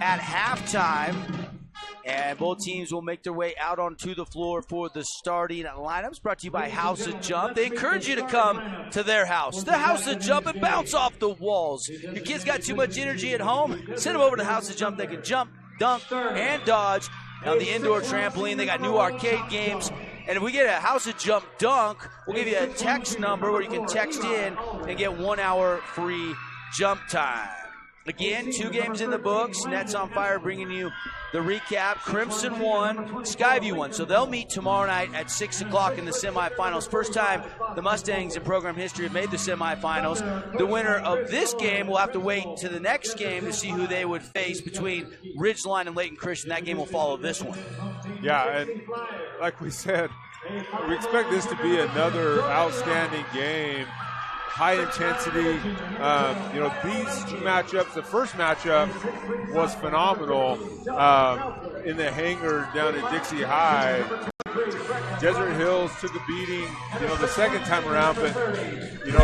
at halftime. And both teams will make their way out onto the floor for the starting lineups. Brought to you by House of Jump. They encourage you to come to their house, the House of Jump, and bounce off the walls. Your kids got too much energy at home? Send them over to House of Jump. They can jump, dunk, and dodge on the indoor trampoline. They got new arcade games. And if we get a House of Jump dunk, we'll give you a text number where you can text in and get 1 hour free jump time. Again, 2 games in the books. Nets on Fire bringing you the recap. Crimson won, Skyview won. So they'll meet tomorrow night at 6 o'clock in the semifinals. First time the Mustangs in program history have made the semifinals. The winner of this game will have to wait to the next game to see who they would face between Ridgeline and Layton Christian. That game will follow this one. Yeah, and like we said, we expect this to be another outstanding game. High intensity. These two matchups, the first matchup was phenomenal in the hangar down at Dixie High. Desert Hills took a beating, the second time around, but,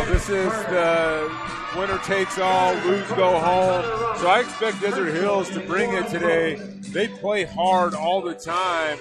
this is the winner takes all, lose, go home. So I expect Desert Hills to bring it today. They play hard all the time.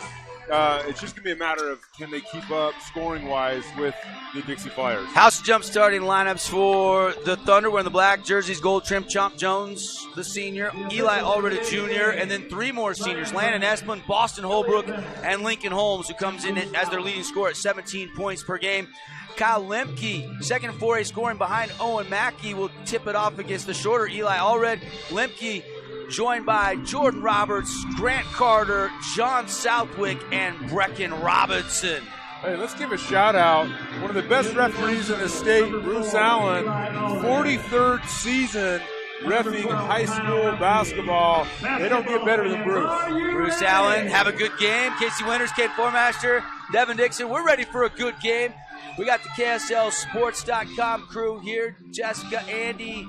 It's just going to be a matter of can they keep up scoring-wise with the Dixie Flyers. House Jump starting lineups for the Thunder. Wearing the black jerseys, gold trim, Chomp Jones, the senior, Eli Allred, Jr., and then 3 more seniors, Landon Esplin, Boston Holbrook, and Lincoln Holmes, who comes in as their leading scorer at 17 points per game. Kyle Lemke, second 4A scoring behind Owen Mackey, will tip it off against the shorter Eli Allred. Lemke joined by Jordan Roberts, Grant Carter, John Southwick, and Brecken Robinson. Hey, let's give a shout out. One of the best referees in the state, Bruce Allen, 43rd season reffing high school basketball. They don't get better than Bruce. Bruce Allen, have a good game. Casey Winters, Kate Formaster, Devin Dixon, we're ready for a good game. We got the KSLSports.com crew here. Jessica, Andy,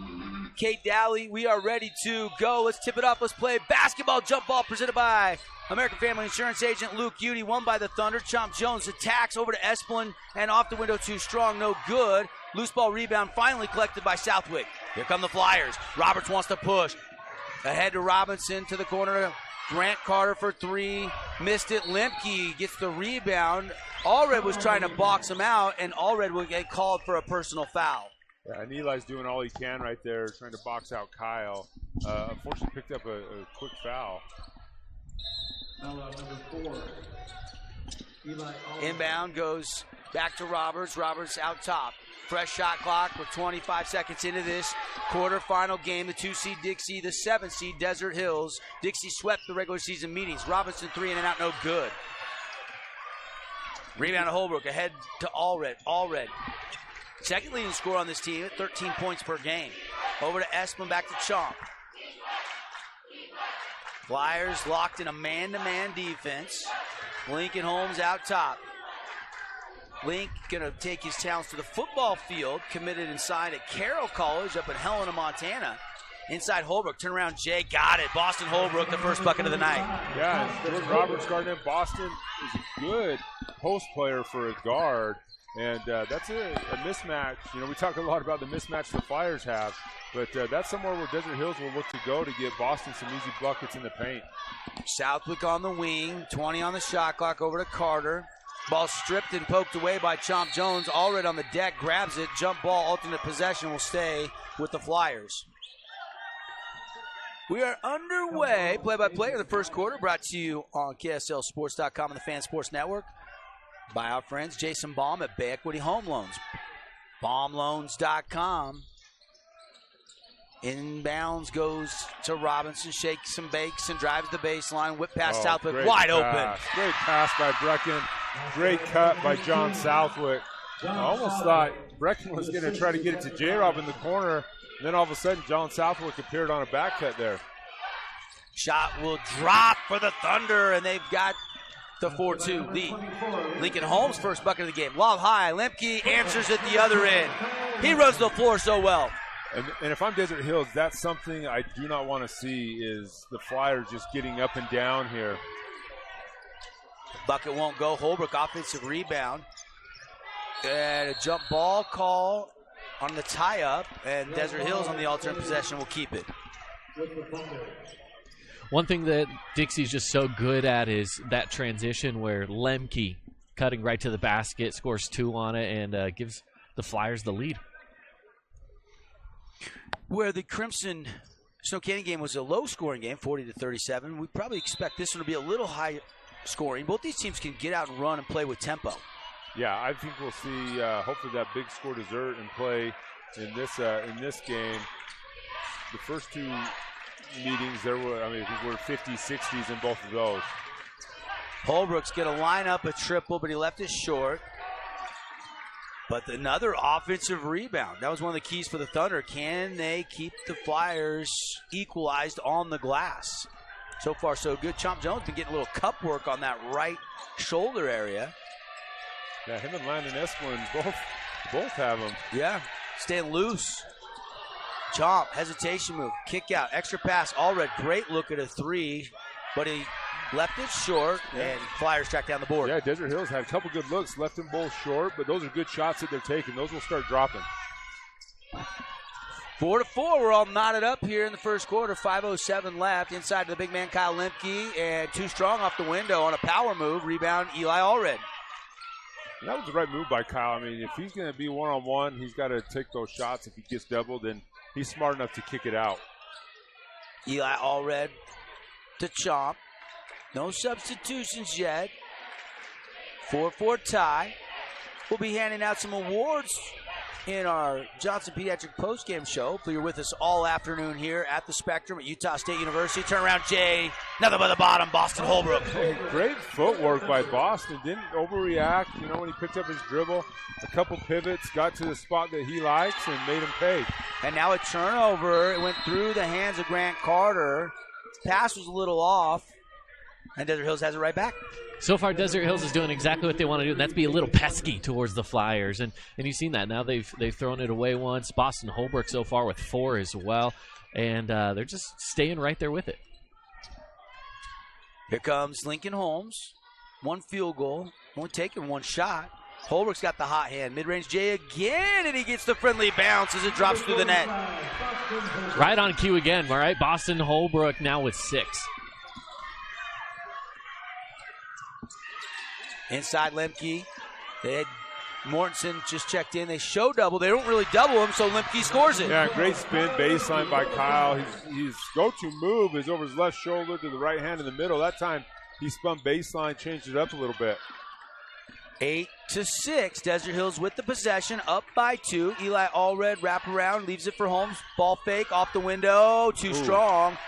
Kate Daly, we are ready to go. Let's tip it up. Let's play basketball jump ball presented by American Family Insurance Agent Luke Udy, won by the Thunder. Chomp Jones attacks over to Esplin and off the window too strong, no good. Loose ball rebound finally collected by Southwick. Here come the Flyers. Roberts wants to push. Ahead to Robinson to the corner. Grant Carter for 3. Missed it. Lemke gets the rebound. Allred was trying to box him out, and Allred will get called for a personal foul. Yeah, and Eli's doing all he can right there, trying to box out Kyle. Unfortunately, picked up a quick foul. Number 4. Inbound goes back to Roberts. Roberts out top. Fresh shot clock. We're 25 seconds into this quarterfinal game. The 2-seed Dixie, the 7-seed Desert Hills. Dixie swept the regular season meetings. Robinson 3 in and out, no good. Rebound to Holbrook. Ahead to Allred. Allred. Second leading scorer on this team at 13 points per game. Over to Esplin, back to Chomp. Flyers locked in a man-to-man defense. Lincoln Holmes out top. Link going to take his talents to the football field, committed inside at Carroll College up in Helena, Montana. Inside Holbrook, turn around, Jay, got it. Boston Holbrook, the first bucket of the night. Yeah, Roberts guarding him. Boston is a good post player for a guard. And that's a mismatch. We talk a lot about the mismatch the Flyers have, but that's somewhere where Desert Hills will look to go to get Boston some easy buckets in the paint. Southwick on the wing, 20 on the shot clock, over to Carter. Ball stripped and poked away by Chomp Jones. Allred on the deck, grabs it. Jump ball, alternate possession will stay with the Flyers. We are underway. Play-by-play of the first quarter brought to you on KSLSports.com and the Fan Sports Network by our friends Jason Baum at Bay Equity Home Loans. BaumLoans.com. Inbounds goes to Robinson, shakes and bakes and drives the baseline. Whip past Southwick, wide open. Great pass by Brecken. Great cut by John Southwick. I almost thought Brecken was going to try to get it to J-Rob in the corner. And then all of a sudden, John Southwick appeared on a back cut there. Shot will drop for the Thunder, and they've got the 4-2 lead. Lincoln Holmes, first bucket of the game. Lob high. Lemke answers at the other end. He runs the floor so well. And if I'm Desert Hills, that's something I do not want to see is the Flyers just getting up and down here. Bucket won't go. Holbrook offensive rebound. And a jump ball call on the tie-up. And Desert Hills on the alternate possession will keep it. One thing that Dixie's just so good at is that transition where Lemke, cutting right to the basket, scores 2 on it, and gives the Flyers the lead. Where the Crimson Snow Canyon game was a low-scoring game, 40-37, we probably expect this one to be a little high scoring. Both these teams can get out and run and play with tempo. Yeah, I think we'll see hopefully that big score dessert and play in this game. The first 2 meetings, there were, I think we're 50s, 60s in both of those. Holbrook's going to line up a triple, but he left it short. But another offensive rebound. That was one of the keys for the Thunder. Can they keep the Flyers equalized on the glass? So far, so good. Chomp Jones been getting a little cup work on that right shoulder area. Yeah, him and Landon Esplin both have them. Yeah, staying loose. Chomp, hesitation move, kick out, extra pass. Allred, great look at a 3, but he left it short, and Flyers track down the board. Yeah, Desert Hills had a couple good looks, left them both short, but those are good shots that they're taking. Those will start dropping. 4-4, we're all knotted up here in the first quarter. 5:07 left. Inside to the big man, Kyle Lemke, and too strong off the window on a power move. Rebound, Eli Allred. And that was the right move by Kyle. If he's going to be one-on-one, he's got to take those shots. If he gets doubled, then he's smart enough to kick it out. Eli Allred to Chomp. No substitutions yet. 4-4 tie. We'll be handing out some awards in our Johnson Pediatric postgame show. Hopefully you're with us all afternoon here at the Spectrum at Utah State University. Turn around, Jay. Nothing but the bottom, Boston Holbrook. Great footwork by Boston. Didn't overreact. When he picked up his dribble, a couple pivots, got to the spot that he likes and made him pay. And now a turnover. It went through the hands of Grant Carter. Pass was a little off. And Desert Hills has it right back. So far, Desert Hills is doing exactly what they want to do, and that's be a little pesky towards the Flyers. And you've seen that. Now they've thrown it away once. Boston Holbrook so far with 4 as well. And they're just staying right there with it. Here comes Lincoln Holmes. 1 field goal. Only taking 1 shot. Holbrook's got the hot hand. Mid-range Jay again, and he gets the friendly bounce as it drops through the net. Right on cue again, all right? Boston Holbrook now with 6. Inside Lemke. They had Mortensen just checked in. They show double. They don't really double him, so Lemke scores it. Yeah, great spin baseline by Kyle. His go-to move is over his left shoulder to the right hand in the middle. That time he spun baseline, changed it up a little bit. 8-6. Desert Hills with the possession, up by 2. Eli Allred wraparound, leaves it for Holmes. Ball fake off the window, too strong.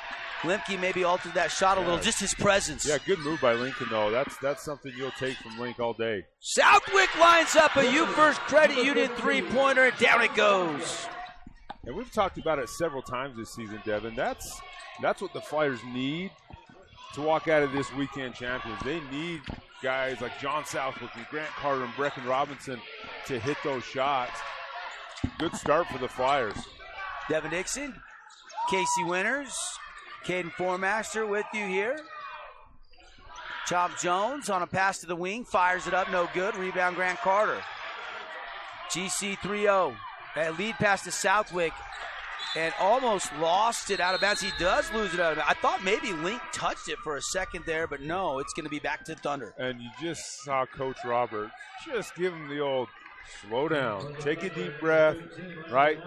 Lemke maybe altered that shot a little, just his presence. Yeah, good move by Lincoln, though. That's something you'll take from Link all day. Southwick lines up a U First Credit Union 3-pointer, and down it goes. And we've talked about it several times this season, Devin. That's what the Flyers need to walk out of this weekend champions. They need guys like John Southwick and Grant Carter and Brecken Robinson to hit those shots. Good start for the Flyers. Devin Dixon, Casey Winters, Caden Formaster with you here. Chomp Jones on a pass to the wing, fires it up, no good. Rebound Grant Carter. GC 3-0. A lead pass to Southwick and almost lost it out of bounds. He does lose it out of bounds. I thought maybe Link touched it for a second there, but no, it's going to be back to Thunder. And you just saw Coach Robert just give him the old slow down, take a deep breath, right?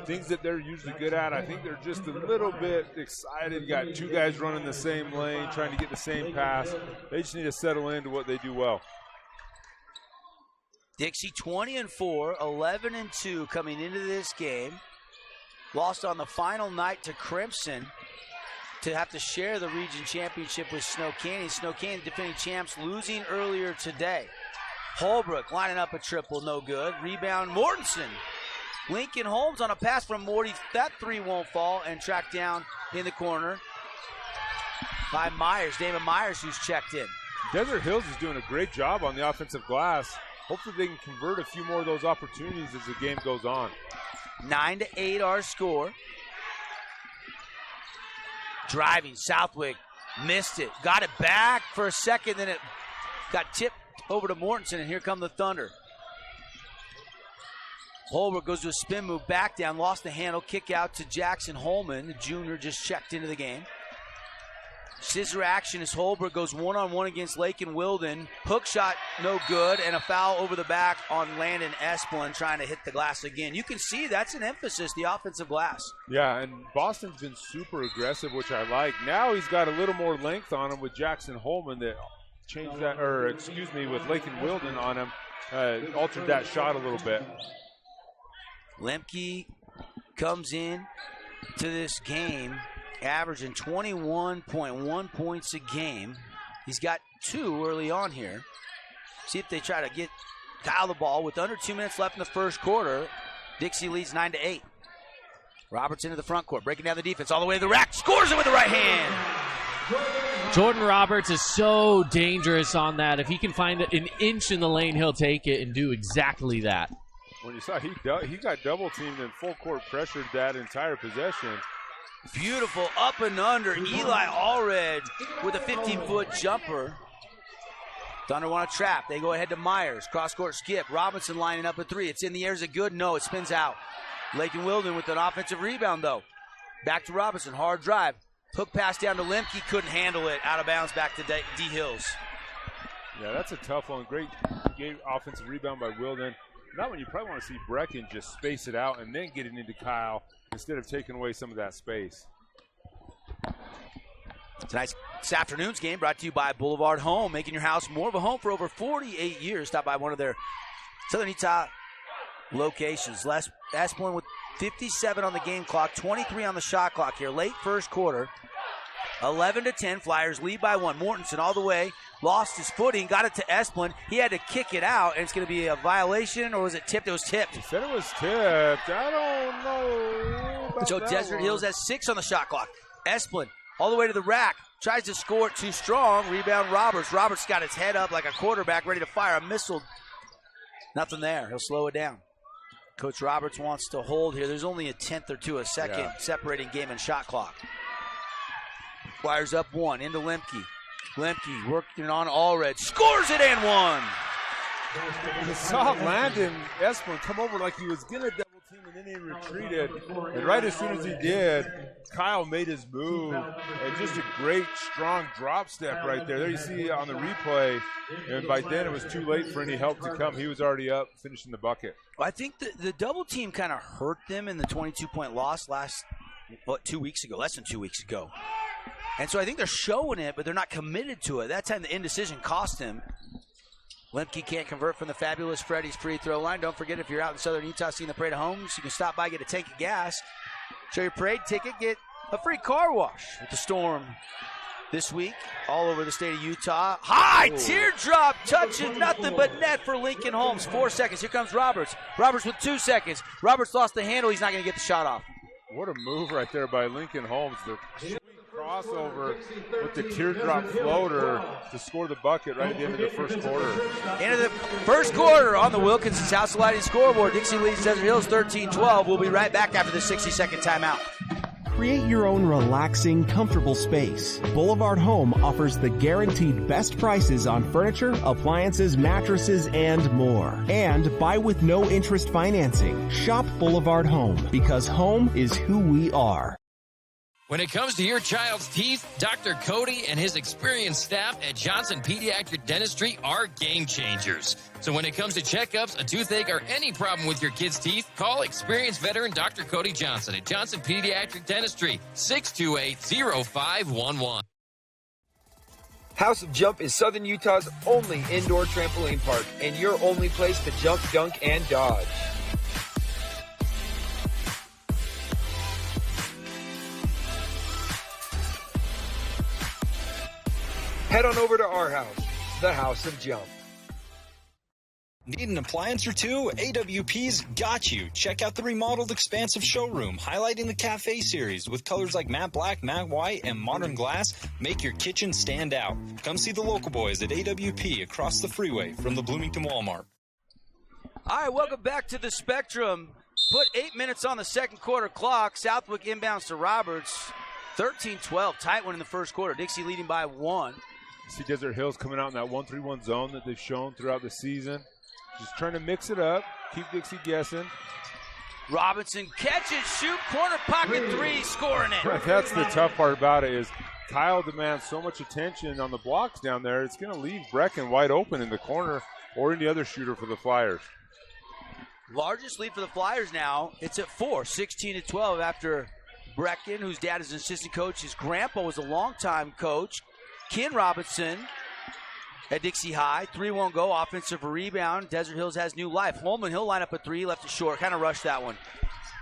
Things that they're usually good at. I think they're just a little bit excited. You got 2 guys running the same lane, trying to get the same pass. They just need to settle into what they do well. Dixie 20-4, 11-2 coming into this game. Lost on the final night to Crimson to have to share the region championship with Snow Canyon. Snow Canyon, defending champs, losing earlier today. Holbrook lining up a triple, no good. Rebound, Mortensen. Lincoln Holmes on a pass from Morty. That 3 won't fall, and tracked down in the corner by Myers, David Myers, who's checked in. Desert Hills is doing a great job on the offensive glass. Hopefully they can convert a few more of those opportunities as the game goes on. 9-8 our score. Driving, Southwick missed it. Got it back for a second, then it got tipped over to Mortensen, and here come the Thunder. Holbrook goes to a spin move, back down, lost the handle, kick out to Jackson Holman. The junior just checked into the game. Scissor action as Holbrook goes one-on-one against Lakin Wilden. Hook shot, no good, and a foul over the back on Landon Esplin trying to hit the glass again. You can see that's an emphasis, the offensive glass. Yeah, and Boston's been super aggressive, which I like. Now he's got a little more length on him with Jackson Holman that changed that, or excuse me, with Lakin Wilden on him, altered that shot a little bit. Lemke comes in to this game averaging 21.1 points a game. He's got 2 early on here. See if they try to get Kyle the ball with under 2 minutes left in the first quarter. Dixie leads 9-8. Roberts into the front court, breaking down the defense all the way to the rack, scores it with the right hand. Jordan Roberts is so dangerous on that. If he can find an inch in the lane, he'll take it and do exactly that. When you saw he got double teamed and full court pressured that entire possession. Beautiful up and under. Eli Allred with a 15-foot jumper. Thunder want to trap. They go ahead to Myers. Cross-court skip. Robinson lining up a 3. It's in the air. Is it good? No, it spins out. Lakin Wilden with an offensive rebound, though. Back to Robinson. Hard drive. Hook pass down to Lemke. Couldn't handle it. Out of bounds back to D. Hills. Yeah, that's a tough one. Great offensive rebound by Wilden. That one you probably want to see Brecken just space it out and then get it into Kyle instead of taking away some of that space. Tonight's this afternoon's game brought to you by Boulevard Home, making your house more of a home for over 48 years. Stop by one of their Southern Utah locations. Les Esplin with 57 on the game clock, 23 on the shot clock here. Late first quarter, 11-10. Flyers lead by 1. Mortensen all the way. Lost his footing, got it to Esplin. He had to kick it out, and it's going to be a violation, or was it tipped? It was tipped. He said it was tipped. I don't know about so that Desert one. Hills has 6 on the shot clock. Esplin all the way to the rack. Tries to score it too strong. Rebound Roberts. Roberts got his head up like a quarterback ready to fire a missile. Nothing there. He'll slow it down. Coach Roberts wants to hold here. There's only a tenth or two a second separating game and shot clock. Flyers up 1 into Lemke. Lemke working on Allred. Scores it and 1. You saw Landon Esplin come over like he was going to double team, and then he retreated. And right as soon as he did, Kyle made his move. And just a great, strong drop step right there. There you see on the replay. And by then it was too late for any help to come. He was already up, finishing the bucket. I think the double team kind of hurt them in the 22-point loss less than 2 weeks ago. And so I think they're showing it, but they're not committed to it. That time the indecision cost him. Lemke can't convert from the fabulous Freddy's free throw line. Don't forget, if you're out in Southern Utah seeing the Parade of Homes, you can stop by, get a tank of gas, show your parade ticket, get a free car wash with the Storm this week all over the state of Utah. High teardrop, touching nothing but net for Lincoln Holmes. 4 seconds. Here comes Roberts. Roberts with 2 seconds. Roberts lost the handle. He's not going to get the shot off. What a move right there by Lincoln Holmes. The crossover with the teardrop floater to score the bucket right at the end of the first quarter. End of the first quarter on the Wilkinson's House of Lighting scoreboard. Dixie leads Desert Hills 13-12. We'll be right back after the 60-second timeout. Create your own relaxing, comfortable space. Boulevard Home offers the guaranteed best prices on furniture, appliances, mattresses, and more. And buy with no interest financing. Shop Boulevard Home, because home is who we are. When it comes to your child's teeth, Dr. Cody and his experienced staff at Johnson Pediatric Dentistry are game changers. So when it comes to checkups, a toothache, or any problem with your kid's teeth, call experienced veteran Dr. Cody Johnson at Johnson Pediatric Dentistry, 628-0511. House of Jump is Southern Utah's only indoor trampoline park and your only place to jump, dunk, and dodge. Head on over to our house, the House of Jump. Need an appliance or two? AWP's got you. Check out the remodeled expansive showroom, highlighting the Cafe series with colors like matte black, matte white, and modern glass. Make your kitchen stand out. Come see the local boys at AWP across the freeway from the Bloomington Walmart. All right, welcome back to the Spectrum. Put 8 minutes on the second quarter clock. Southwick inbounds to Roberts. 13-12, tight one in the first quarter. Dixie leading by 1. See Desert Hills coming out in that 1-3-1 zone that they've shown throughout the season. Just trying to mix it up, keep Dixie guessing. Robinson catches, shoot, corner pocket 3, scoring it. That's the tough part about it is Kyle demands so much attention on the blocks down there, it's going to leave Brecken wide open in the corner or any other shooter for the Flyers. Largest lead for the Flyers now. It's at 4, 16-12 after Brecken, whose dad is an assistant coach. His grandpa was a longtime coach. Ken Robinson at Dixie High. 3-1 go, offensive rebound. Desert Hills has new life. Holman, he'll line up a 3, left it short. Kind of rushed that one.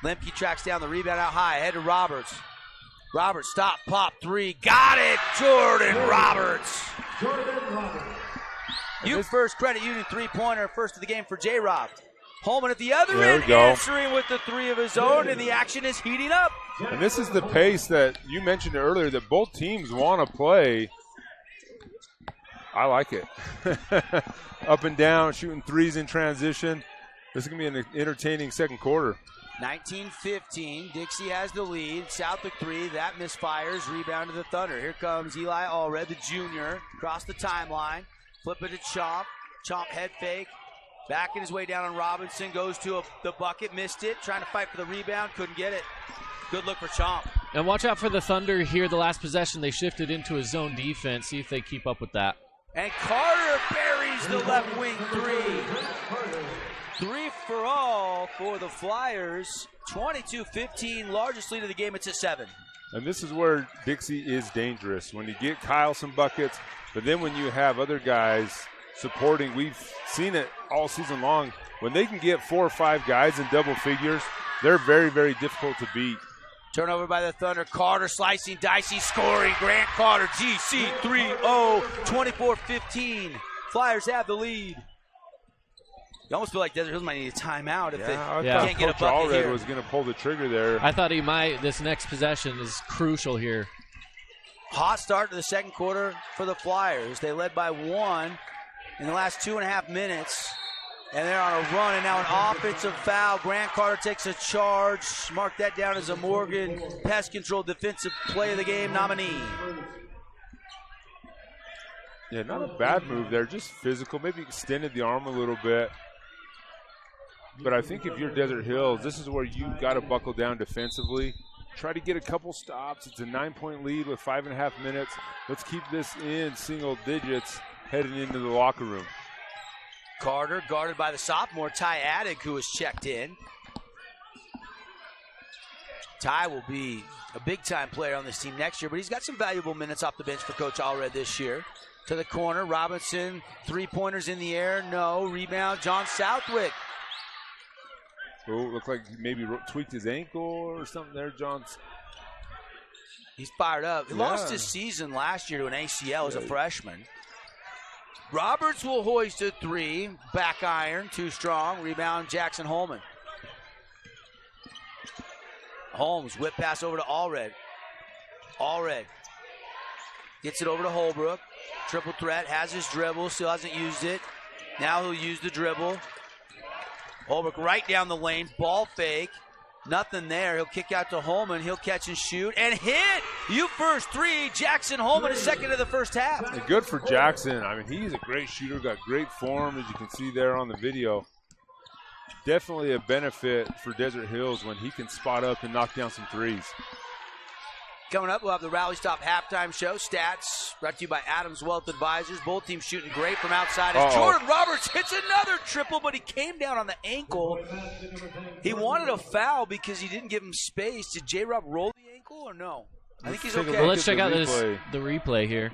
Lemke tracks down the rebound out high. Ahead to Roberts. Roberts, stop, pop, 3. Got it, Jordan Roberts. First Credit Union 3-pointer, first of the game for J-Rob. Holman at the other end, answering with the 3 of his own, and the action is heating up. And this is the pace that you mentioned earlier that both teams want to play. I like it. Up and down, shooting 3s in transition. This is going to be an entertaining second quarter. 19-15, Dixie has the lead. Southwick 3, that misfires. Rebound to the Thunder. Here comes Eli Allred, the junior, across the timeline. Flip it to Chomp. Chomp head fake. Backing his way down on Robinson. Goes to the bucket, missed it. Trying to fight for the rebound, couldn't get it. Good look for Chomp. And watch out for the Thunder here. The last possession, they shifted into a zone defense. See if they keep up with that. And Carter buries the left wing 3. 3 for all for the Flyers. 22-15, largest lead of the game. It's at 7. And this is where Dixie is dangerous. When you get Kyle some buckets, but then when you have other guys supporting, we've seen it all season long. When they can get 4 or 5 guys in double figures, they're very, very difficult to beat. Turnover by the Thunder. Carter slicing, Dicey scoring. Grant Carter, GC 3-0, 24-15. Flyers have the lead. You almost feel like Desert Hills might need a timeout if they can't get a bucket here. Was going to pull the trigger there. I thought he might. This next possession is crucial here. Hot start to the second quarter for the Flyers. They led by 1 in the last 2.5 minutes. And they're on a run, and now an offensive foul. Grant Carter takes a charge. Mark that down as a Morgan Pest Control Defensive Play of the Game nominee. Yeah, not a bad move there. Just physical. Maybe extended the arm a little bit. But I think if you're Desert Hills, this is where you've got to buckle down defensively. Try to get a couple stops. It's a 9-point lead with 5.5 minutes. Let's keep this in single digits heading into the locker room. Carter guarded by the sophomore Ty Attic, who was checked in. Ty will be a big-time player on this team next year, but he's got some valuable minutes off the bench for Coach Allred this year. To the corner, Robinson, 3-pointers in the air, no. Rebound, John Southwick. Oh, looked like he maybe tweaked his ankle or something there, John. He's fired up. He lost his season last year to an ACL as a freshman. Roberts will hoist a 3. Back iron, too strong. Rebound, Jackson Holman. Holmes, whip pass over to Allred. Allred gets it over to Holbrook. Triple threat, has his dribble, still hasn't used it. Now he'll use the dribble. Holbrook right down the lane, ball fake. Nothing there. He'll kick out to Holman. He'll catch and shoot and hit. You first 3. Jackson Holman is second of the first half. And good for Jackson. I mean, he's a great shooter, got great form, as you can see there on the video. Definitely a benefit for Desert Hills when he can spot up and knock down some 3s. Coming up, we'll have the Rally Stop halftime show. Stats brought to you by Adams Wealth Advisors. Both teams shooting great from outside. As Jordan Roberts hits another triple, but he came down on the ankle. He wanted a foul because he didn't give him space. Did J-Rob roll the ankle or no? I think he's okay. Well, let's check out the replay here.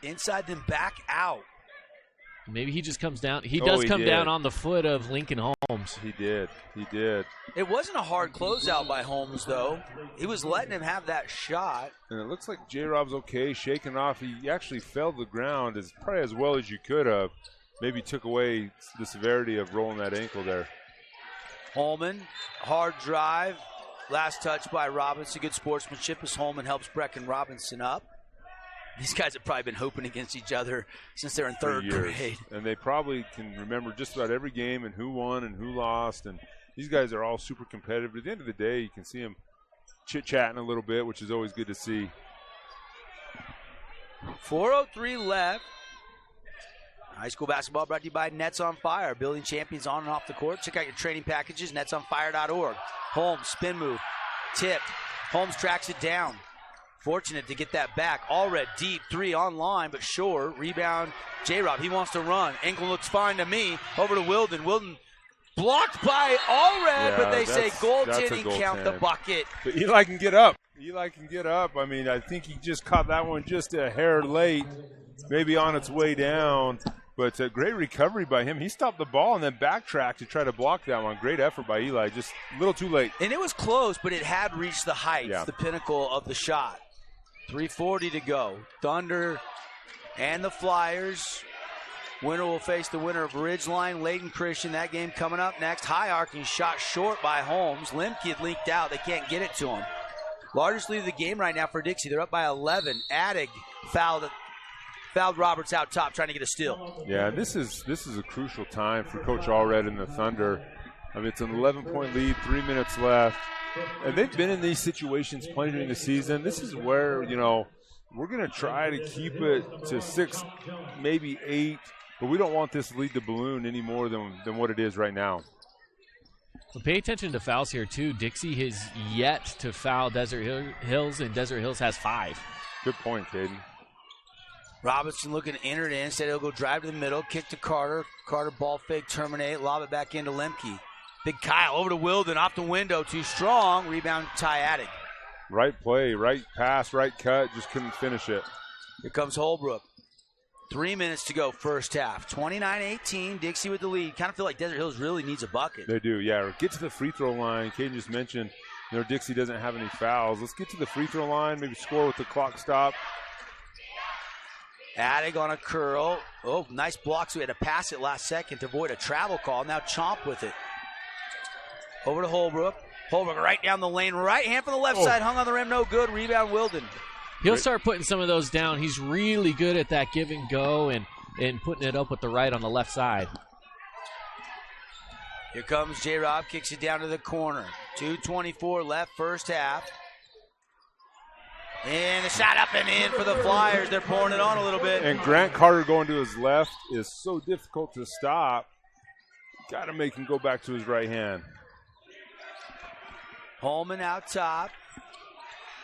Inside, then back out. Maybe he just comes down. He does come down on the foot of Lincoln Holmes. He did. He did. It wasn't a hard closeout by Holmes, though. He was letting him have that shot. And it looks like J-Rob's okay, shaking off. He actually fell to the ground probably as well as you could have. Maybe took away the severity of rolling that ankle there. Holman, hard drive. Last touch by Robinson. Good sportsmanship as Holman helps Brecken Robinson up. These guys have probably been hooping against each other since they're in third grade. And they probably can remember just about every game and who won and who lost. And these guys are all super competitive. But at the end of the day, you can see them chit-chatting a little bit, which is always good to see. 4:03 left. High school basketball brought to you by Nets on Fire. Building champions on and off the court. Check out your training packages, netsonfire.org. Holmes, spin move, tipped. Holmes tracks it down. Fortunate to get that back. Allred deep, 3 on line, but short. Rebound, J-Rob. He wants to run. Engel looks fine to me. Over to Wilden. Wilden blocked by Allred, but they say goaltending, count the bucket. But Eli can get up. I mean, I think he just caught that one just a hair late, maybe on its way down. But a great recovery by him. He stopped the ball and then backtracked to try to block that one. Great effort by Eli, just a little too late. And it was close, but it had reached the heights, the pinnacle of the shot. 3:40 to go. Thunder and the Flyers. Winner will face the winner of Ridgeline, Layton Christian. That game coming up next. High arcing shot short by Holmes. Lemke leaked out. They can't get it to him. Largest lead of the game right now for Dixie. They're up by 11. Addig fouled Roberts out top, trying to get a steal. Yeah, this is a crucial time for Coach Allred and the Thunder. I mean, it's an 11-point lead, 3 minutes left. And they've been in these situations playing during the season. This is where, we're going to try to keep it to 6, maybe 8, but we don't want this lead to balloon any more than what it is right now. Well, pay attention to fouls here, too. Dixie has yet to foul Desert Hills, and Desert Hills has 5. Good point, Caden. Robinson looking to enter it in. Instead, he'll go drive to the middle, kick to Carter. Carter ball fake, terminate, lob it back into Lemke. Big Kyle over to Wilden, off the window, too strong. Rebound, Ty Addig. Right play, right pass, right cut, just couldn't finish it. Here comes Holbrook. 3 minutes to go, first half. 29-18, Dixie with the lead. Kind of feel like Desert Hills really needs a bucket. They do, yeah. Get to the free throw line. Caden just mentioned, Dixie doesn't have any fouls. Let's get to the free throw line, maybe score with the clock stop. Addig on a curl. Oh, nice block, so he had to pass it last second to avoid a travel call. Now Chomp with it. Over to Holbrook. Holbrook right down the lane. Right hand from the left side. Hung on the rim. No good. Rebound Wilden. He'll start putting some of those down. He's really good at that give and go and putting it up with the right on the left side. Here comes J-Rob. Kicks it down to the corner. 2:24 left, first half. And the shot up and in for the Flyers. They're pouring it on a little bit. And Grant Carter going to his left is so difficult to stop. Got to make him go back to his right hand. Holman out top.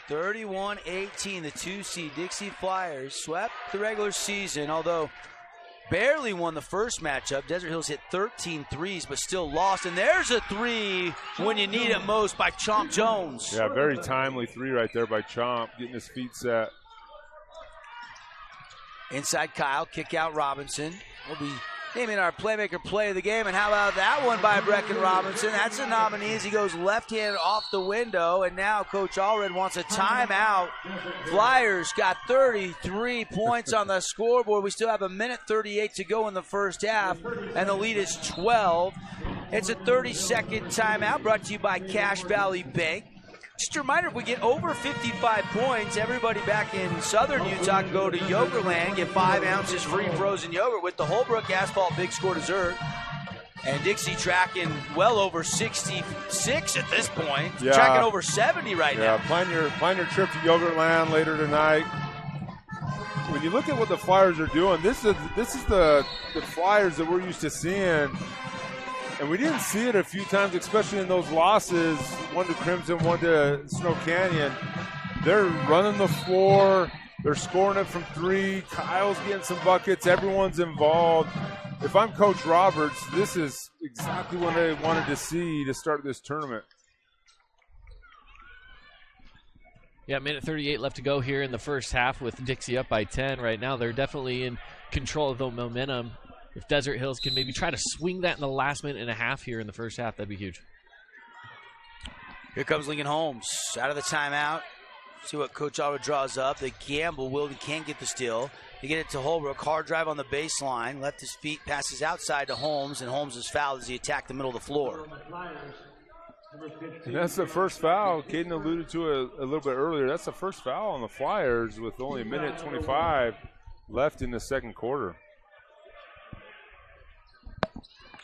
31-18, the 2-seed Dixie Flyers swept the regular season, although barely won the first matchup. Desert Hills hit 13 threes, but still lost. And there's a 3 when you need it most by Chomp Jones. Yeah, very timely 3 right there by Chomp, getting his feet set. Inside Kyle, kick out Robinson. We'll be naming our playmaker play of the game. And how about that one by Brecken Robinson? That's a nominee as he goes left-handed off the window. And now Coach Allred wants a timeout. Flyers got 33 points on the scoreboard. We still have 1:38 to go in the first half, and the lead is 12. It's a 30-second timeout brought to you by Cache Valley Bank. Just a reminder, if we get over 55 points, everybody back in southern Utah can go to Yogurtland, get 5 ounces free frozen yogurt with the Holbrook Asphalt Big Score dessert. And Dixie tracking well over 66 at this point. Yeah. Tracking over 70 right now. Plan your trip to Yogurtland later tonight. When you look at what the Flyers are doing, this is the Flyers that we're used to seeing. And we didn't see it a few times, especially in those losses, one to Crimson, one to Snow Canyon. They're running the floor. They're scoring it from 3. Kyle's getting some buckets. Everyone's involved. If I'm Coach Roberts, this is exactly what I wanted to see to start this tournament. Yeah, 1:38 left to go here in the first half with Dixie up by 10. Right now, they're definitely in control of the momentum. If Desert Hills can maybe try to swing that in the last minute and a half here in the first half, that'd be huge. Here comes Lincoln Holmes out of the timeout. See what Coach Allred draws up. They gamble. Wilden can't get the steal. They get it to Holbrook. Hard drive on the baseline. Left his feet, passes outside to Holmes, and Holmes is fouled as he attacked the middle of the floor. And that's the first foul. Caden alluded to it a little bit earlier. That's the first foul on the Flyers with only 1:25 left in the second quarter.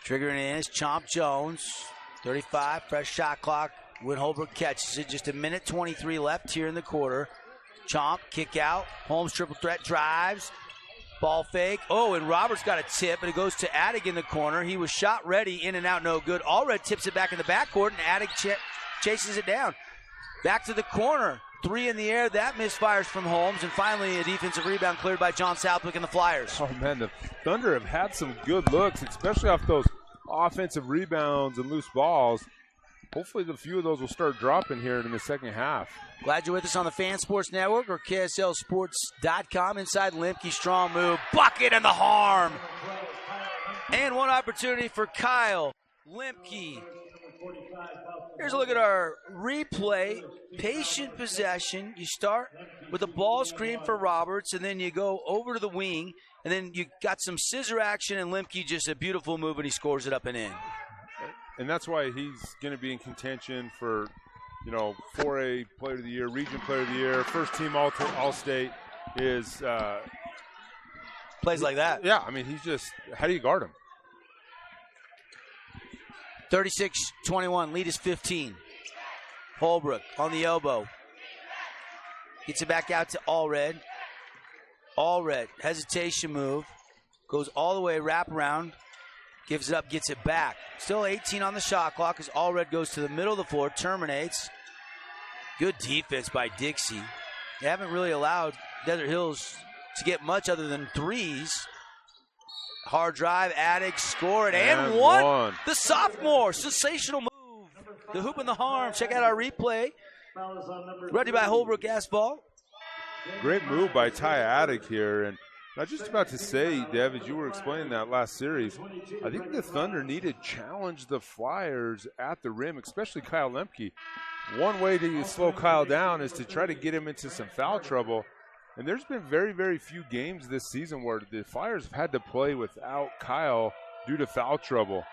Triggering in is Chomp Jones. 35, fresh shot clock when Holbrook catches it. Just 1:23 left here in the quarter. Chomp, kick out. Holmes triple threat drives. Ball fake. Oh, and Roberts got a tip, and it goes to Addig in the corner. He was shot ready, in and out, no good. Allred tips it back in the backcourt, and Addig chases it down. Back to the corner. three in the air. That misfires from Holmes. And finally, a defensive rebound cleared by John Southwick and the Flyers. Oh, man, the Thunder have had some good looks, especially off those offensive rebounds and loose balls. Hopefully a few of those will start dropping here in the second half. Glad you're with us on the Fan Sports Network or KSLSports.com. Inside Lemke, strong move. Bucket and the harm. And one opportunity for Kyle Lemke. Here's a look at our replay. Patient possession. You start with a ball screen for Roberts, and then you go over to the wing, and then you got some scissor action, and Lemke just a beautiful move, and he scores it up and in. And that's why he's going to be in contention for, 4A Player of the Year, Region Player of the Year, first team All-State is plays like that. Yeah, I mean, he's just, how do you guard him? 36-21, lead is 15. Holbrook on the elbow. Gets it back out to Allred. Allred, hesitation move. Goes all the way, wrap around. Gives it up, gets it back. Still 18 on the shot clock as Allred goes to the middle of the floor, terminates. Good defense by Dixie. They haven't really allowed Desert Hills to get much other than threes. Hard drive, Attic, score it, and one. The sophomore, sensational move. The hoop and the harm. Check out our replay. Brought to you by Holbrook Asphalt. Great move by Ty Attic here. And I was just about to say, Dev, as you were explaining that last series, I think the Thunder need to challenge the Flyers at the rim, especially Kyle Lemke. One way to slow Kyle down is to try to get him into some foul trouble. And there's been very, very few games this season where the Flyers have had to play without Kyle due to foul trouble.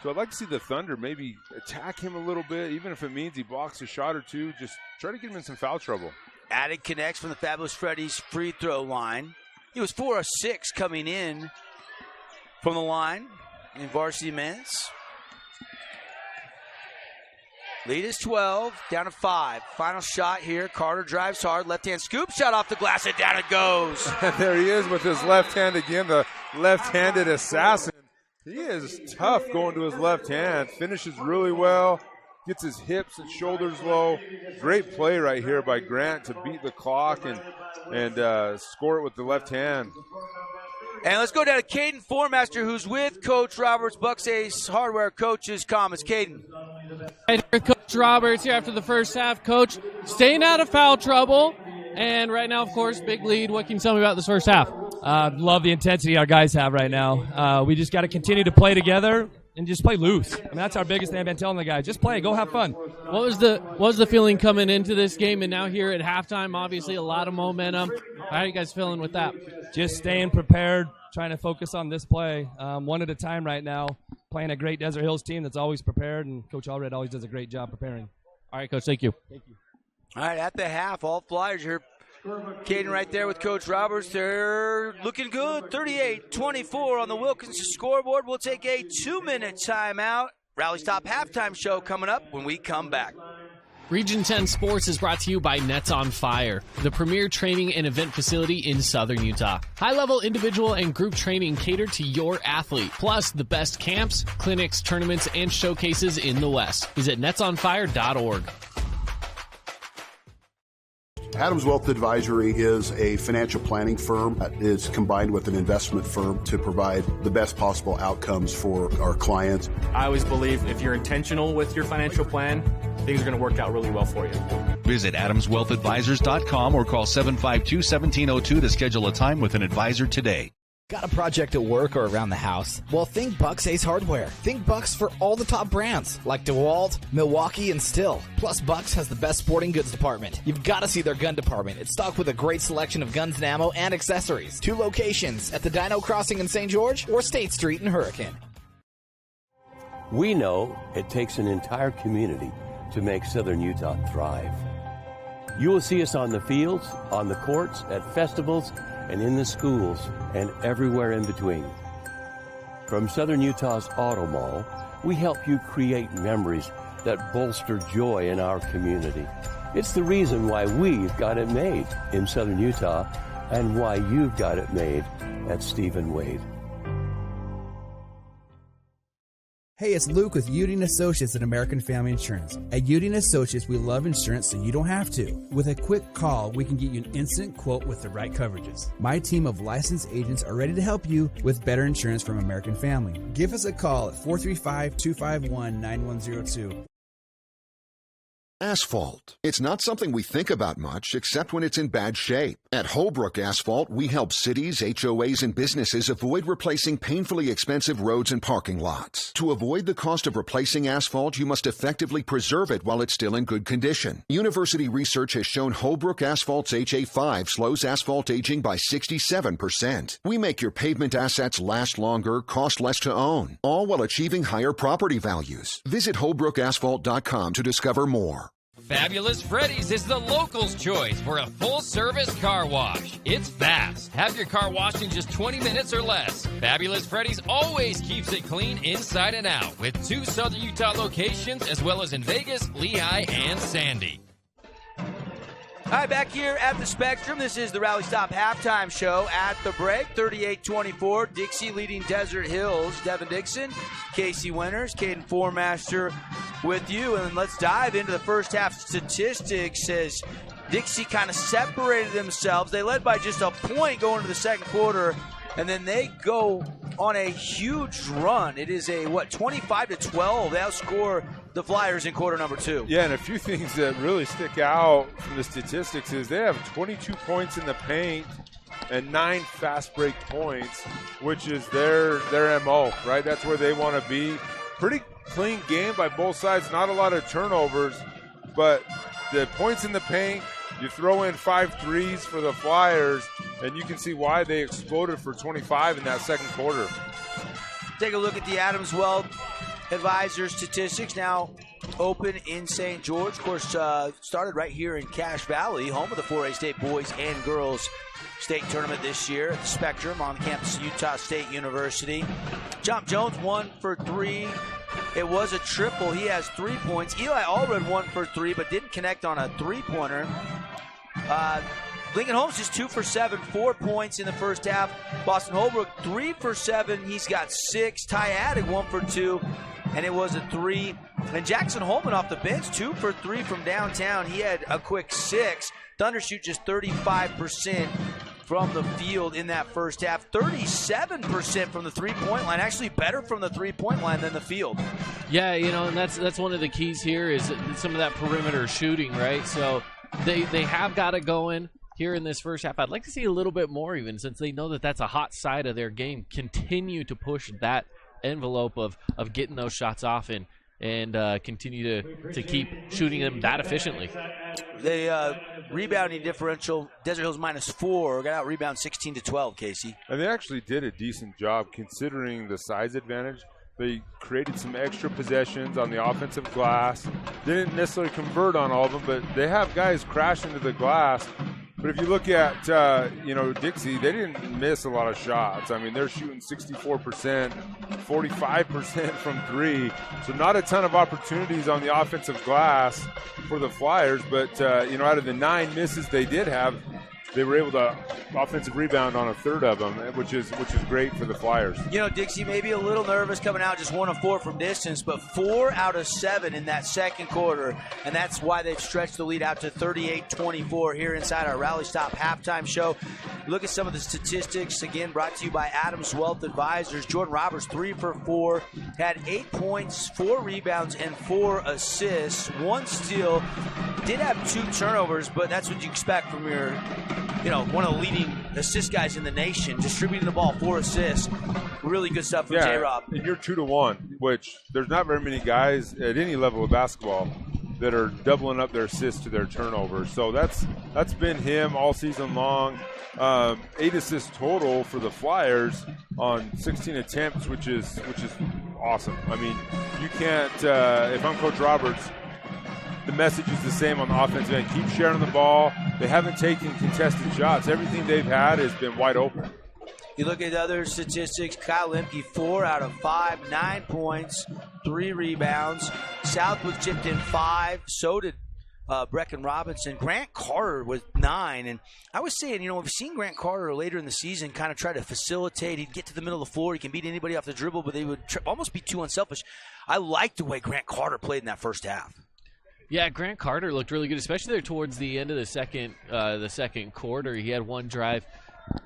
So I'd like to see the Thunder maybe attack him a little bit, even if it means he blocks a shot or two. Just try to get him in some foul trouble. Attic connects from the Fabulous Freddy's free throw line. He was 4 of 6 coming in from the line in varsity minutes. Lead is 12, down to 5. Final shot here. Carter drives hard. Left-hand scoop shot off the glass, and down it goes. There he is with his left hand again, the left-handed assassin. He is tough going to his left hand. Finishes really well. Gets his hips and shoulders low. Great play right here by Grant to beat the clock and score it with the left hand. And let's go down to Caden Formaster, who's with Coach Roberts, Bucks Ace Hardware Coach's comments. Caden. Hey, Coach Roberts here after the first half. Coach, staying out of foul trouble. And right now, of course, big lead. What can you tell me about this first half? Love the intensity our guys have right now. We just got to continue to play together and just play loose. I mean, that's our biggest thing I've been telling the guys. Just play, go have fun. What was the feeling coming into this game and now here at halftime? Obviously, a lot of momentum. How are you guys feeling with that? Just staying prepared, trying to focus on this play, one at a time right now. Playing a great Desert Hills team that's always prepared, and Coach Allred always does a great job preparing. All right, Coach, thank you. Thank you. All right, at the half, all Flyers here. Caden right there with Coach Roberts. They're looking good. 38-24 on the Wilkinson scoreboard. We'll take a 2-minute timeout. Rally Stop halftime show coming up when we come back. Region 10 Sports is brought to you by Nets on Fire, the premier training and event facility in Southern Utah. High-level individual and group training catered to your athlete, plus the best camps, clinics, tournaments, and showcases in the West. Visit netsonfire.org. Adams Wealth Advisory is a financial planning firm that is combined with an investment firm to provide the best possible outcomes for our clients. I always believe if you're intentional with your financial plan, things are going to work out really well for you. Visit AdamsWealthAdvisors.com or call 752-1702 to schedule a time with an advisor today. Got a project at work or around the house? Well, think Bucks Ace Hardware. Think Bucks for all the top brands like DeWalt, Milwaukee, and Stihl. Plus, Bucks has the best sporting goods department. You've got to see their gun department. It's stocked with a great selection of guns and ammo and accessories. 2 locations at the Dino Crossing in St. George or State Street in Hurricane. We know it takes an entire community to make Southern Utah thrive. You will see us on the fields, on the courts, at festivals, and in the schools, and everywhere in between. From Southern Utah's Auto Mall, we help you create memories that bolster joy in our community. It's the reason why we've got it made in Southern Utah and why you've got it made at Stephen Wade. Hey, it's Luke with Udine Associates at American Family Insurance. At Udine Associates, we love insurance so you don't have to. With a quick call, we can get you an instant quote with the right coverages. My team of licensed agents are ready to help you with better insurance from American Family. Give us a call at 435-251-9102. Asphalt. It's not something we think about much, except when it's in bad shape. At Holbrook Asphalt, we help cities, HOAs, and businesses avoid replacing painfully expensive roads and parking lots. To avoid the cost of replacing asphalt, you must effectively preserve it while it's still in good condition. University research has shown Holbrook Asphalt's HA5 slows asphalt aging by 67%. We make your pavement assets last longer, cost less to own, all while achieving higher property values. Visit HolbrookAsphalt.com to discover more. Fabulous Freddy's is the locals' choice for a full-service car wash. It's fast. Have your car washed in just 20 minutes or less. Fabulous Freddy's always keeps it clean inside and out with 2 Southern Utah locations as well as in Vegas, Lehigh, and Sandy. All right, back here at the Spectrum, this is the Rally Stop halftime show. At the break, 38-24, Dixie leading Desert Hills. Devin Dixon, Casey Winters, Caden Formaster with you. And let's dive into the first half statistics as Dixie kind of separated themselves. They led by just a point going into the second quarter, and then they go on a huge run. It is a, 25-12. They outscore the Flyers in quarter number 2. Yeah, and a few things that really stick out from the statistics is they have 22 points in the paint and 9 fast break points, which is their MO, right? That's where they want to be. Pretty clean game by both sides, not a lot of turnovers, but the points in the paint, you throw in 5 threes for the Flyers, and you can see why they exploded for 25 in that second quarter. Take a look at the Adams Wealth Advisors statistics now open in St. George. Of course, started right here in Cache Valley, home of the 4A State Boys and Girls State Tournament this year at the Spectrum on campus of Utah State University. Chomp Jones 1 for 3. It was a triple. He has 3 points. Eli Allred 1 for 3, but didn't connect on a three-pointer. Lincoln Holmes just 2 for 7, 4 points in the first half. Boston Holbrook 3 for 7. He's got 6. Ty Attic 1 for 2, and it was a 3. And Jackson Holman off the bench 2 for 3 from downtown. He had a quick 6. Thunder shoot just 35% from the field in that first half. 37% from the three-point line. Actually better from the three-point line than the field. Yeah, and that's one of the keys here is some of that perimeter shooting, right? So they have got it going here in this first half. I'd like to see a little bit more even, since they know that that's a hot side of their game. Continue to push that envelope of getting those shots off and continue to keep shooting them that efficiently. The rebounding differential, Desert Hills -4, got out rebound 16-12, Casey. And they actually did a decent job considering the size advantage. They created some extra possessions on the offensive glass. Didn't necessarily convert on all of them, but they have guys crash into the glass. But if you look at, Dixie, they didn't miss a lot of shots. I mean, they're shooting 64%, 45% from 3. So not a ton of opportunities on the offensive glass for the Flyers. But, out of the 9 misses they did have, they were able to offensive rebound on a third of them, which is great for the Flyers. Dixie may be a little nervous coming out just 1 of 4 from distance, but 4 out of 7 in that second quarter, and that's why they've stretched the lead out to 38-24 here inside our Rally Stop halftime show. Look at some of the statistics, again, brought to you by Adams Wealth Advisors. Jordan Roberts, 3 for 4, had 8 points, 4 rebounds, and 4 assists, 1 steal. Did have 2 turnovers, but that's what you expect from your one of the leading assist guys in the nation, distributing the ball, 4 assists. Really good stuff from J-Rob. And you're 2-1, which there's not very many guys at any level of basketball that are doubling up their assists to their turnovers. So that's been him all season long. 8 assists total for the Flyers on 16 attempts, which is awesome. I mean, you can't. If I'm Coach Roberts, the message is the same on the offensive end. Keep sharing the ball. They haven't taken contested shots. Everything they've had has been wide open. You look at other statistics, Kyle Lemke, 4 out of 5, 9 points, 3 rebounds. Southwood chipped in 5. So did Brecken Robinson. Grant Carter with 9. And I was saying, we've seen Grant Carter later in the season kind of try to facilitate. He'd get to the middle of the floor. He can beat anybody off the dribble, but they would almost be too unselfish. I liked the way Grant Carter played in that first half. Yeah, Grant Carter looked really good, especially there towards the end of the second quarter. He had one drive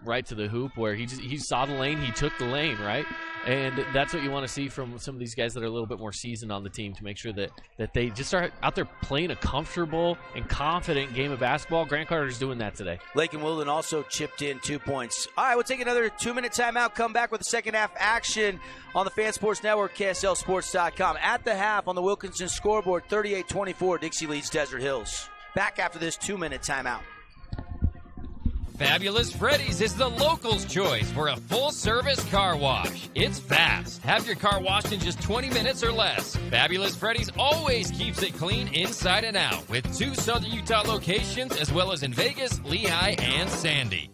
right to the hoop where he saw the lane, he took the lane, right? And that's what you want to see from some of these guys that are a little bit more seasoned on the team, to make sure that they just are out there playing a comfortable and confident game of basketball. Grant Carter's doing that today. Lake and Woodland also chipped in 2 points. All right, we'll take another 2-minute timeout, come back with the second half action on the Fan Sports Network, KSLSports.com. At the half on the Wilkinson scoreboard, 38-24, Dixie leads Desert Hills. Back after this 2-minute timeout. Fabulous Freddy's is the locals' choice for a full-service car wash. It's fast. Have your car washed in just 20 minutes or less. Fabulous Freddy's always keeps it clean inside and out, with 2 Southern Utah locations as well as in Vegas, Lehigh, and Sandy.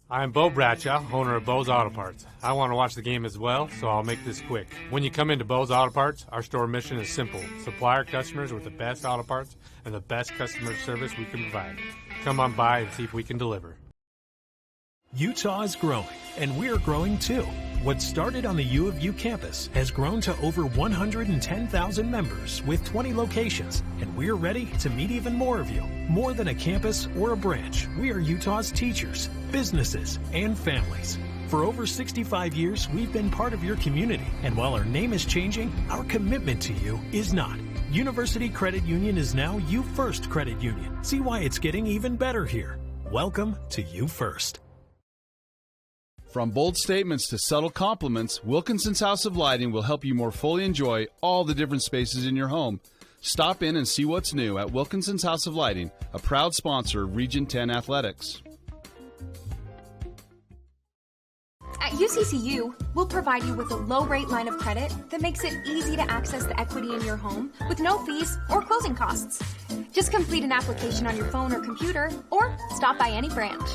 I'm Bo Bradshaw, owner of Bo's Auto Parts. I want to watch the game as well, so I'll make this quick. When you come into Bo's Auto Parts, our store mission is simple: supply our customers with the best auto parts and the best customer service we can provide. Come on by and see if we can deliver. Utah is growing, and we're growing too. What started on the U of U campus has grown to over 110,000 members with 20 locations, and we're ready to meet even more of you. More than a campus or a branch, we are Utah's teachers, businesses, and families. For over 65 years, we've been part of your community, and while our name is changing, our commitment to you is not. University Credit Union is now You First Credit Union. See why it's getting even better here. Welcome to You First. From bold statements to subtle compliments, Wilkinson's House of Lighting will help you more fully enjoy all the different spaces in your home. Stop in and see what's new at Wilkinson's House of Lighting, a proud sponsor of Region 10 Athletics. At UCCU, we'll provide you with a low-rate line of credit that makes it easy to access the equity in your home with no fees or closing costs. Just complete an application on your phone or computer, or stop by any branch.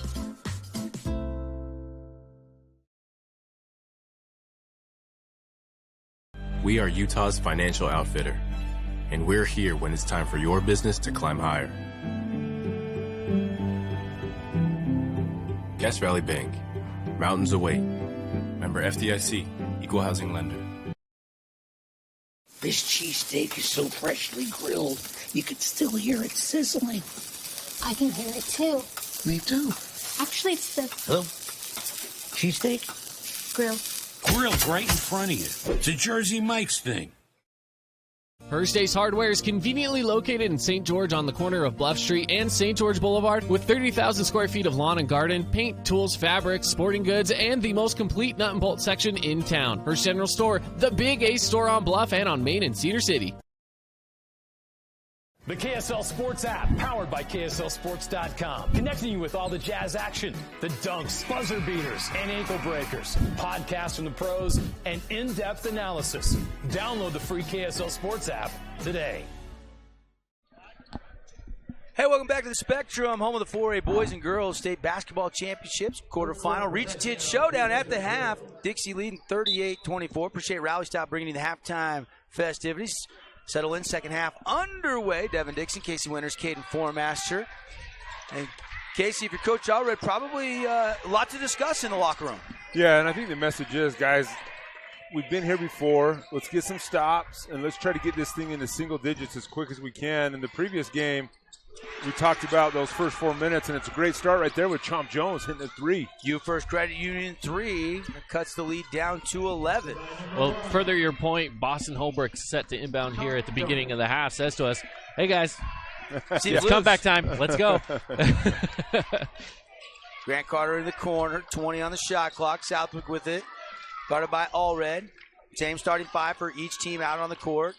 We are Utah's financial outfitter, and we're here when it's time for your business to climb higher. Guest Valley Bank, mountains await. Member FDIC, equal housing lender. This cheesesteak is so freshly grilled, you can still hear it sizzling. I can hear it too. Me too. Actually, it's the cheesesteak? grill. Grilled right in front of you. It's a Jersey Mike's thing. First Ace Hardware is conveniently located in St. George on the corner of Bluff Street and St. George Boulevard with 30,000 square feet of lawn and garden, paint, tools, fabrics, sporting goods, and the most complete nut and bolt section in town. First General Store, the Big Ace store on Bluff and on Main in Cedar City. The KSL Sports app, powered by KSLSports.com, connecting you with all the Jazz action, the dunks, buzzer beaters, and ankle breakers, podcasts from the pros, and in-depth analysis. Download the free KSL Sports app today. Hey, welcome back to the Spectrum, home of the 4A Boys and Girls State Basketball Championships, quarterfinal. Region 10 showdown at the half. Dixie leading 38-24. Appreciate Rally Stop bringing you the halftime festivities. Settle in, second half underway. Devin Dixon, Casey Winters, Caden Formaster. And Casey, if you're Coach Allred, probably a lot to discuss in the locker room. Yeah, and I think the message is, guys, we've been here before. Let's get some stops, and let's try to get this thing into single digits as quick as we can. In the previous game, we talked about those first 4 minutes, and it's a great start right there with Chomp Jones hitting a three. You First Credit Union 3 cuts the lead down to 11. Well, further your point, Boston Holbrook set to inbound here at the beginning of the half, says to us, hey guys, it's comeback time. Let's go. Grant Carter in the corner, 20 on the shot clock. Southwick with it, guarded by Allred. Same starting 5 for each team out on the court.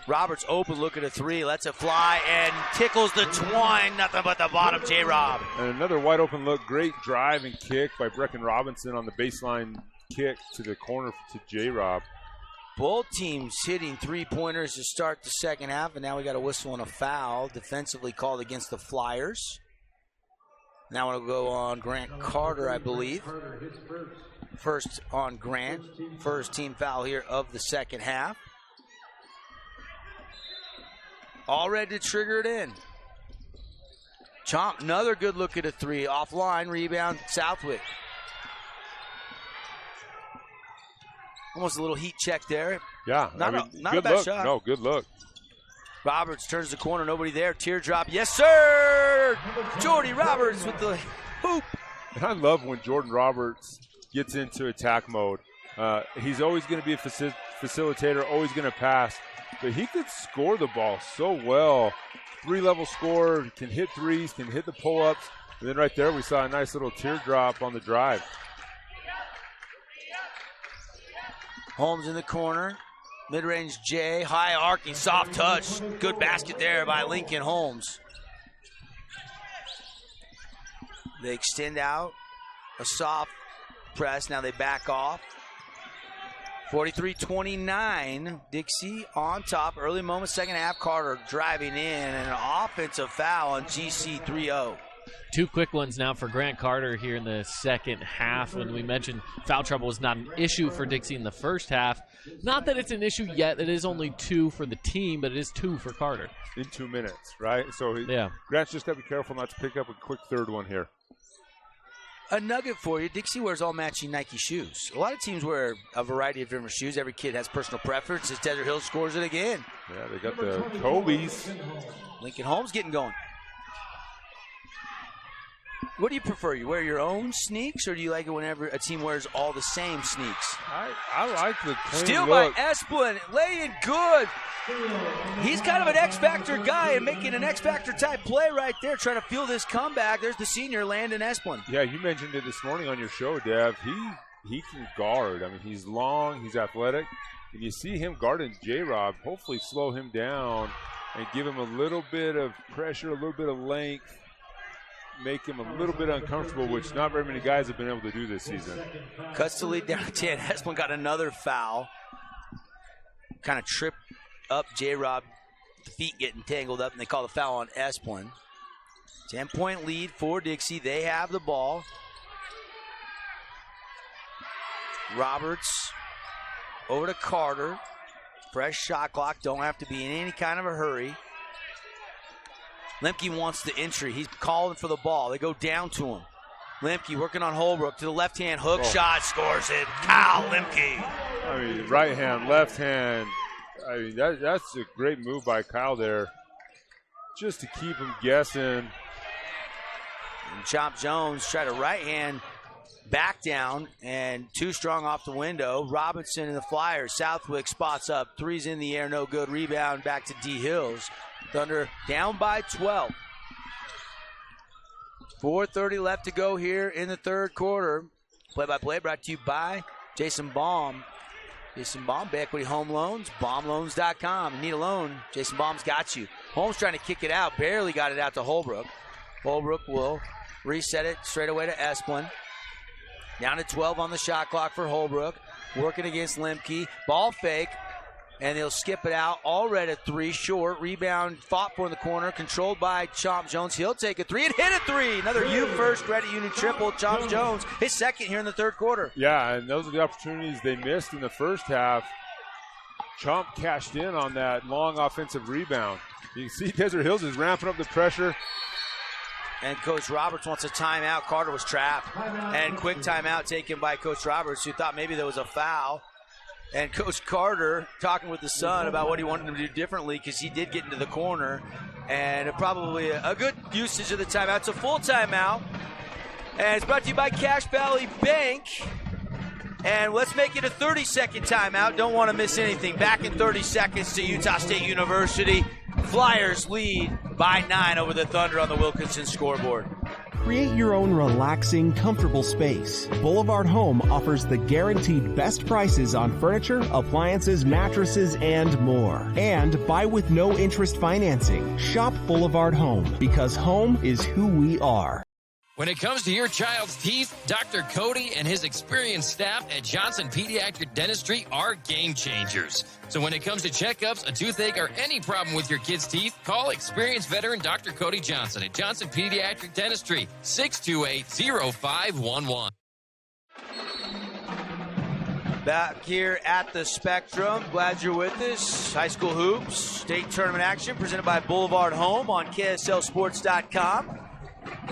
Roberts open, look at a 3, lets it fly, and tickles the twine. Nothing but the bottom, J-Rob. And another wide open look. Great drive and kick by Brecken Robinson on the baseline kick to the corner to J-Rob. Both teams hitting three-pointers to start the second half, and now we got a whistle and a foul defensively called against the Flyers. Now it'll go on Grant Carter, I believe. First on Grant. First team foul here of the second half. all ready to trigger it in. Chomp, another good look at a three. Offline, rebound, Southwick. Almost a little heat check there. Yeah, not a good bad look. shot. No, good look. Roberts turns the corner, nobody there. Teardrop, yes sir! Jordy Roberts with the hoop. And I love when Jordan Roberts gets into attack mode. He's always going to be a facilitator, always going to pass, but he could score the ball so well. 3-level scorer, can hit threes, can hit the pull-ups. And then right there we saw a nice little teardrop on the drive. Holmes in the corner. Mid-range J, high arcing, soft touch. Good basket there by Lincoln Holmes. They extend out. A soft press. Now they back off. 43-29. Dixie on top. Early moment, second half. Carter driving in. And an offensive foul on GC 3-0. Two quick ones now for Grant Carter here in the second half. When we mentioned foul trouble was not an issue for Dixie in the first half. Not that it's an issue yet. It is only 2 for the team, but it is 2 for Carter. In 2 minutes, right? So yeah. Grant's just got to be careful not to pick up a quick third one here. A nugget for you. Dixie wears all matching Nike shoes. A lot of teams wear a variety of different shoes. Every kid has personal preferences. Desert Hills scores it again. Yeah, they got the Kobe's. Lincoln Holmes getting going. What do you prefer? You wear your own sneaks, or do you like it whenever a team wears all the same sneaks? I like the clean Steal look. by Esplin, laying good. He's kind of an X-Factor guy and making an X-Factor type play right there, trying to fuel this comeback. There's the senior, Landon Esplin. Yeah, you mentioned it this morning on your show, Dev. He can guard. I mean, he's long, he's athletic, and you see him guarding J-Rob, hopefully slow him down and give him a little bit of pressure, a little bit of length, make him a little bit uncomfortable, which not very many guys have been able to do this season. Cuts the lead down to 10. Esplin got another foul. Kind of tripped up J-Rob, the feet getting tangled up, and they call the foul on Esplin. 10-point lead for Dixie. They have the ball. Roberts over to Carter. Fresh shot clock. Don't have to be in any kind of a hurry. Lemke wants the entry. He's calling for the ball. They go down to him. Lemke working on Holbrook to the left hand. Hook shot, scores it. Kyle Lemke. I mean, right hand, left hand. I mean, that's a great move by Kyle there, just to keep him guessing. And Chomp Jones tried a right hand back down and too strong off the window. Robinson and the Flyers. Southwick spots up. Three's in the air, no good. Rebound back to D. Hills. Thunder down by 12. 4:30 left to go here in the third quarter. Play-by-play brought to you by Jason Baum. Jason Baum, Bay Equity Home Loans, baumloans.com. Need a loan, Jason Baum's got you. Holmes trying to kick it out, barely got it out to Holbrook. Holbrook will reset it straight away to Esplin. Down to 12 on the shot clock for Holbrook. Working against Lemke. Ball fake. And they'll skip it out. Already at 3, short. Rebound fought for in the corner. Controlled by Chomp Jones. He'll take a 3 and hit a 3. Another U-First Credit Union triple. Chomp Jones, his second here in the third quarter. Yeah, and those are the opportunities they missed in the first half. Chomp cashed in on that long offensive rebound. You can see Desert Hills is ramping up the pressure. And Coach Roberts wants a timeout. Carter was trapped. And quick timeout taken by Coach Roberts, who thought maybe there was a foul. And Coach Carter talking with the son about what he wanted him to do differently, because he did get into the corner. And probably a good usage of the timeout. It's a full timeout. And it's brought to you by Cache Valley Bank. And let's make it a 30-second timeout. Don't want to miss anything. Back in 30 seconds to Utah State University. Flyers lead by 9 over the Thunder on the Wilkinson scoreboard. Create your own relaxing, comfortable space. Boulevard Home offers the guaranteed best prices on furniture, appliances, mattresses, and more. And buy with no interest financing. Shop Boulevard Home, because home is who we are. When it comes to your child's teeth, Dr. Cody and his experienced staff at Johnson Pediatric Dentistry are game changers. So when it comes to checkups, a toothache, or any problem with your kid's teeth, call experienced veteran Dr. Cody Johnson at Johnson Pediatric Dentistry, 628-0511. Back here at the Spectrum. Glad you're with us. High school hoops, state tournament action presented by Boulevard Home on KSLSports.com.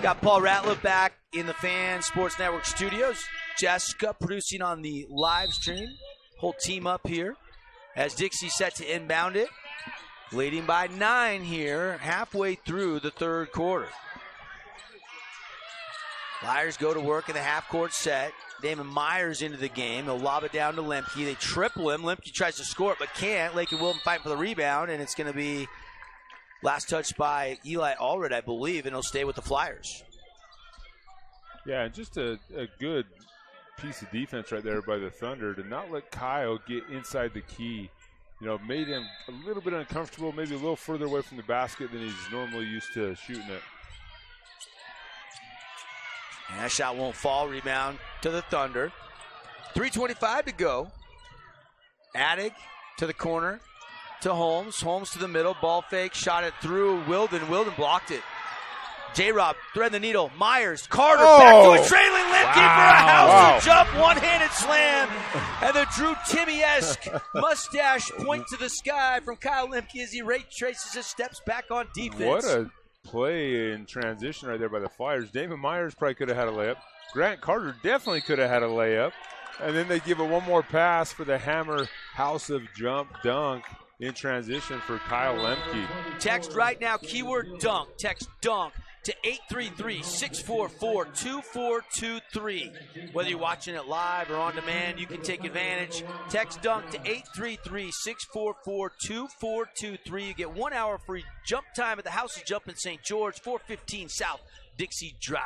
Got Paul Ratliff back in the Fan Sports Network studios. Jessica producing on the live stream. Whole team up here as Dixie set to inbound it. Leading by 9 here, halfway through the third quarter. Flyers go to work in the half-court set. Damon Myers into the game. He'll lob it down to Lemke. They triple him. Lemke tries to score it, but can't. Lake and Wilton fight for the rebound, and it's going to be last touch by Eli Allred, I believe, and he'll stay with the Flyers. Yeah, just a good piece of defense right there by the Thunder to not let Kyle get inside the key. You know, made him a little bit uncomfortable, maybe a little further away from the basket than he's normally used to shooting it. And that shot won't fall. Rebound to the Thunder. 3:25 to go. Attic to the corner to Holmes. Holmes to the middle. Ball fake. Shot it through Wilden. Wilden blocked it. J-Rob thread the needle. Myers. Carter back to a trailing Lemke for a house to jump. One-handed slam. And the Drew Timmy-esque mustache point to the sky from Kyle Lemke as he traces his steps back on defense. What a play in transition right there by the Flyers. Damon Myers probably could have had a layup. Grant Carter definitely could have had a layup. And then they give it one more pass for the hammer house of jump dunk in transition for Kyle Lemke. Text right now, keyword dunk. Text dunk to 833-644-2423. Whether you're watching it live or on demand, you can take advantage. Text dunk to 833-644-2423. You get 1 hour free jump time at the House of Jump in St. George, 415 South Dixie Drive.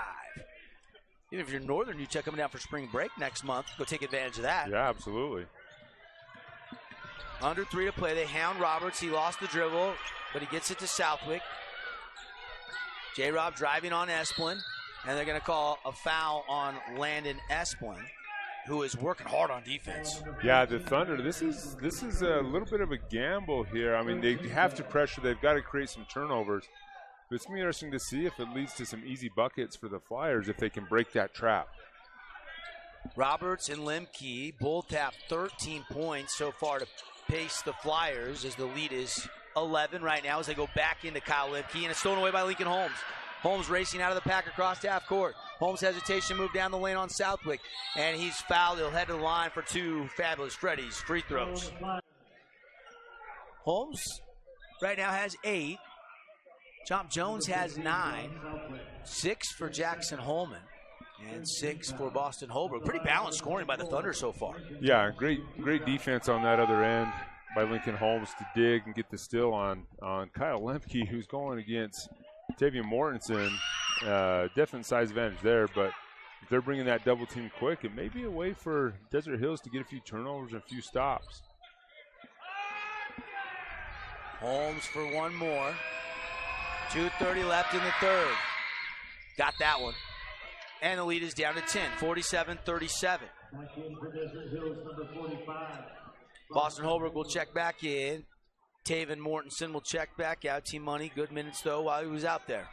Even if you're northern Utah coming down for spring break next month, go take advantage of that. Yeah, absolutely. Under 3 to play. They hound Roberts. He lost the dribble, but he gets it to Southwick. J-Rob driving on Esplin, and they're going to call a foul on Landon Esplin, who is working hard on defense. Yeah, the Thunder, this is a little bit of a gamble here. I mean, they have to pressure. They've got to create some turnovers. But it's going to be interesting to see if it leads to some easy buckets for the Flyers if they can break that trap. Roberts and Lemke both have 13 points so far to pace the Flyers as the lead is 11 right now as they go back into Kyle Lemke, and it's stolen away by Lincoln Holmes. Holmes racing out of the pack across half court. Holmes hesitation move down the lane on Southwick, and he's fouled. He'll head to the line for 2 fabulous Freddy's free throws. Holmes right now has 8. Chomp Jones has 9. 6 for Jackson Holman, and 6 for Boston Holbrook. Pretty balanced scoring by the Thunder so far. Yeah, great defense on that other end by Lincoln Holmes to dig and get the steal on Kyle Lemke, who's going against Tavian Mortensen. Definite size advantage there, but if they're bringing that double team quick, it may be a way for Desert Hills to get a few turnovers and a few stops. Holmes for one more. 2:30 left in the third. Got that one. And the lead is down to 10, 47-37. Boston Holbrook will check back in. Taven Mortensen will check back out. Team Money, good minutes, though, while he was out there.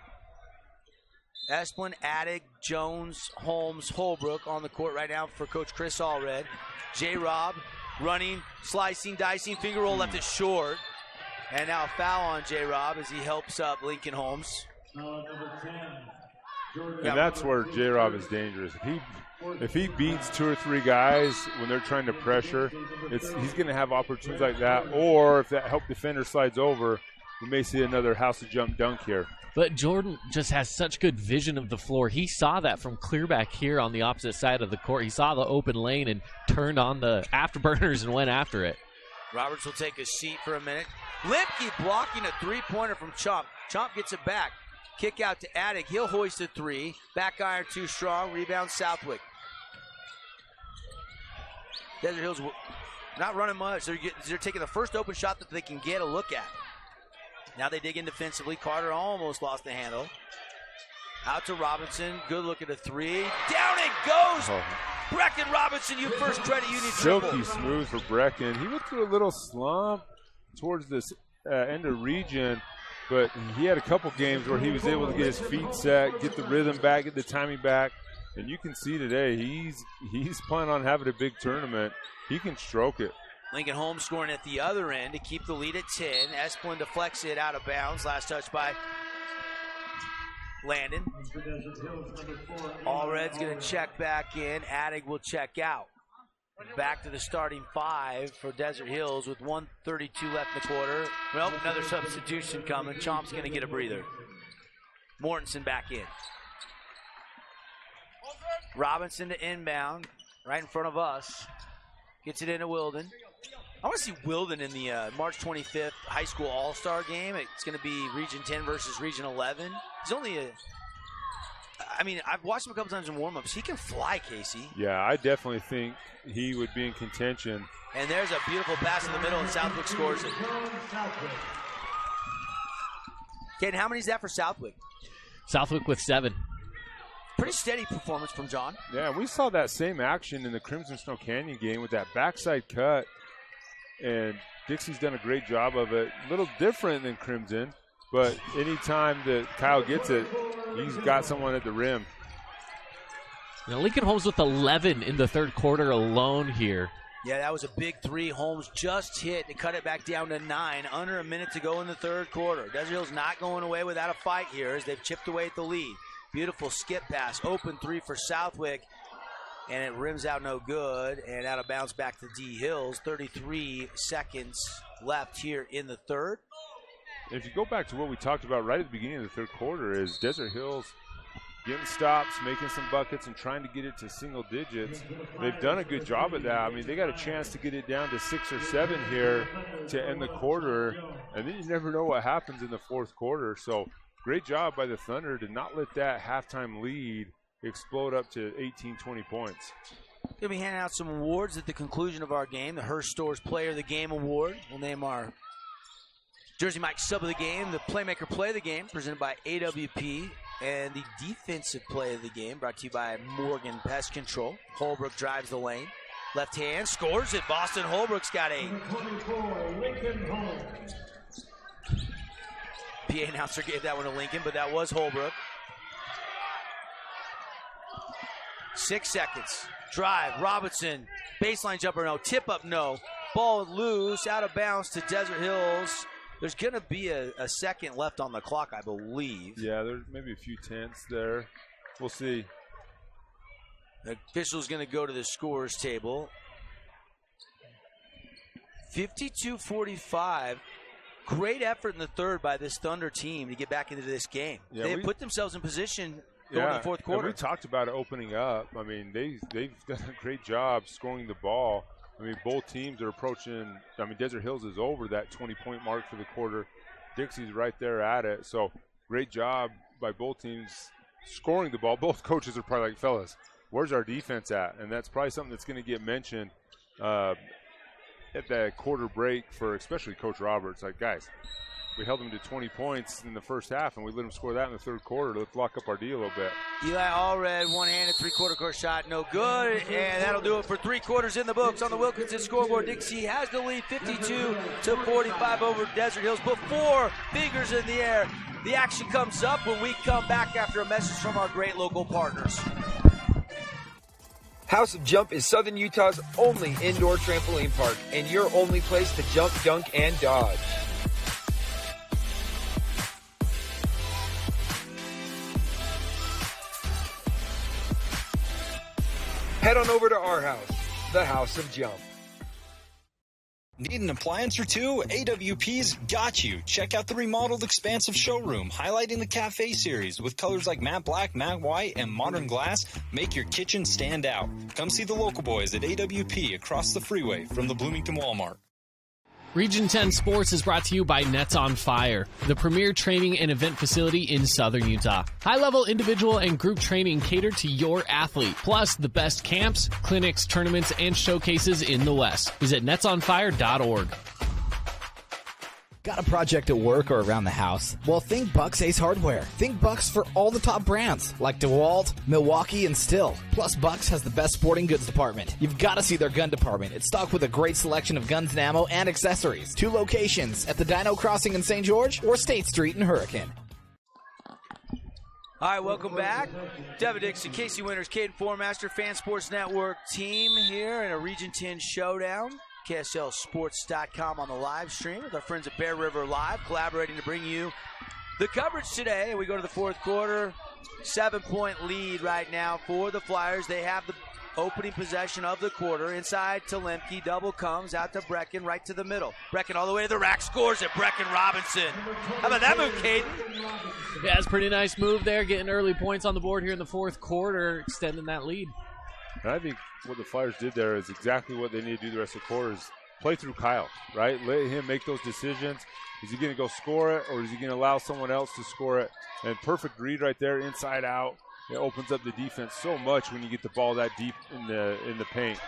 Esplin, Attic, Jones, Holmes, Holbrook on the court right now for Coach Chris Allred. J-Rob running, slicing, dicing, finger roll left it short. And now a foul on J-Rob as he helps up Lincoln Holmes. And that's where J-Rob is dangerous. If he beats 2 or 3 guys when they're trying to pressure, he's going to have opportunities like that. Or if that help defender slides over, we may see another house of jump dunk here. But Jordan just has such good vision of the floor. He saw that from clear back here on the opposite side of the court. He saw the open lane and turned on the afterburners and went after it. Roberts will take a seat for a minute. Lemke blocking a 3-pointer from Chomp. Chomp gets it back. Kick out to Attic. He'll hoist a 3. Back iron too strong. Rebound Southwick. Desert Hills not running much. They're taking the first open shot that they can get a look at. Now they dig in defensively. Carter almost lost the handle. Out to Robinson. Good look at a 3. Down it goes. Brecken Robinson, you first credit union triple. Silky smooth for Brecken. He went through a little slump towards this end of region, but he had a couple games where he was able to get his feet set, get the rhythm back, get the timing back, And you can see today he's planning on having a big tournament. He can stroke it. Lincoln Holmes scoring at the other end to keep the lead at 10. Esplin deflects it out of bounds. Last touch by Landon. Allred's going to check back in. Addig will check out. Back to the starting 5 for Desert Hills with 1:32 left in the quarter. Well, another substitution coming. Chomp's going to get a breather. Mortensen back in. Robinson to inbound, right in front of us. Gets it into Wilden. I want to see Wilden in the March 25th high school all-star game. It's going to be Region 10 versus Region 11. He's only I've watched him a couple times in warm-ups. He can fly, Casey. Yeah, I definitely think he would be in contention. And there's a beautiful pass in the middle, and Southwick scores it. Ken, how many is that for Southwick? Southwick with 7. Pretty steady performance from John. Yeah, we saw that same action in the Crimson Snow Canyon game with that backside cut. And Dixie's done a great job of it. A little different than Crimson, but anytime that Kyle gets it, he's got someone at the rim. Now Lincoln Holmes with 11 in the third quarter alone here. Yeah, that was a big 3. Holmes just hit to cut it back down to 9. Under a minute to go in the third quarter. Desert Hills not going away without a fight here as they've chipped away at the lead. Beautiful skip pass. Open 3 for Southwick. And it rims out no good. And out of bounds back to D Hills. 33 seconds left here in the third. If you go back to what we talked about right at the beginning of the third quarter, is Desert Hills getting stops, making some buckets, and trying to get it to single digits. They've done a good job at that. I mean, they got a chance to get it down to 6 or 7 here to end the quarter, and then you never know what happens in the fourth quarter. So great job by the Thunder to not let that halftime lead explode up to 18, 20 points. We'll be handing out some awards at the conclusion of our game. The Hearst Stores Player of the Game Award. We'll name our Jersey Mike Sub of the Game, the Playmaker Play of the Game, presented by AWP, and the Defensive Play of the Game, brought to you by Morgan Pest Control. Holbrook drives the lane. Left hand, scores it. Boston Holbrook's got 8. PA announcer gave that one to Lincoln, but that was Holbrook. 6 seconds. Drive, Robinson, baseline jumper, no. Tip up, no. Ball loose, out of bounds to Desert Hills. There's going to be a second left on the clock, I believe. Yeah, there's maybe a few tenths there. We'll see. The official's going to go to the scorers table. 52-45. Great effort in the third by this Thunder team to get back into this game. Yeah, they have put themselves in position going to the fourth quarter. And we talked about it opening up. I mean, they've done a great job scoring the ball. I mean, both teams are approaching. I mean, Desert Hills is over that 20-point mark for the quarter. Dixie's right there at it. So great job by both teams scoring the ball. Both coaches are probably like, fellas, where's our defense at? And that's probably something that's going to get mentioned at that quarter break for especially Coach Roberts. Like, guys, we held them to 20 points in the first half, and we let them score that in the third quarter. Let's lock up our D a little bit. Eli Allred, one-handed three-quarter court shot, no good, and that'll do it for 3 quarters in the books on the Wilkinson scoreboard. Dixie has the lead 52-45 over Desert Hills, but 4 fingers in the air. The action comes up when we come back after a message from our great local partners. House of Jump is Southern Utah's only indoor trampoline park and your only place to jump, dunk, and dodge. Head on over to our house, the House of Jump. Need an appliance or two? AWP's got you. Check out the remodeled expansive showroom, highlighting the Cafe series with colors like matte black, matte white, and modern glass. Make your kitchen stand out. Come see the local boys at AWP across the freeway from the Bloomington Walmart. Region 10 Sports is brought to you by Nets on Fire, the premier training and event facility in Southern Utah. High-level individual and group training catered to your athlete, plus the best camps, clinics, tournaments, and showcases in the West. Visit netsonfire.org. Got a project at work or around the house? Well, think Bucks Ace Hardware. Think Bucks for all the top brands like DeWalt, Milwaukee, and Stihl. Plus, Bucks has the best sporting goods department. You've got to see their gun department. It's stocked with a great selection of guns and ammo and accessories. 2 locations at the Dino Crossing in St. George or State Street in Hurricane. All right, welcome back. Devin Dixie, Casey Winters, Caden Formaster, Fan Sports Network team here in a Region 10 showdown. KSLSports.com on the live stream with our friends at Bear River Live, collaborating to bring you the coverage today. We go to the fourth quarter. 7-point lead right now for the Flyers. They have the opening possession of the quarter. Inside to Lemke. Double comes out to Brecken, right to the middle. Brecken all the way to the rack. Scores it. Brecken Robinson. How about that move, Caden? Yeah, it's a pretty nice move there. Getting early points on the board here in the fourth quarter, extending that lead. And I think what the Flyers did there is exactly what they need to do the rest of the quarter is play through Kyle, right? Let him make those decisions. Is he going to go score it, or is he going to allow someone else to score it? And perfect read right there, inside out. It opens up the defense so much when you get the ball that deep in the paint.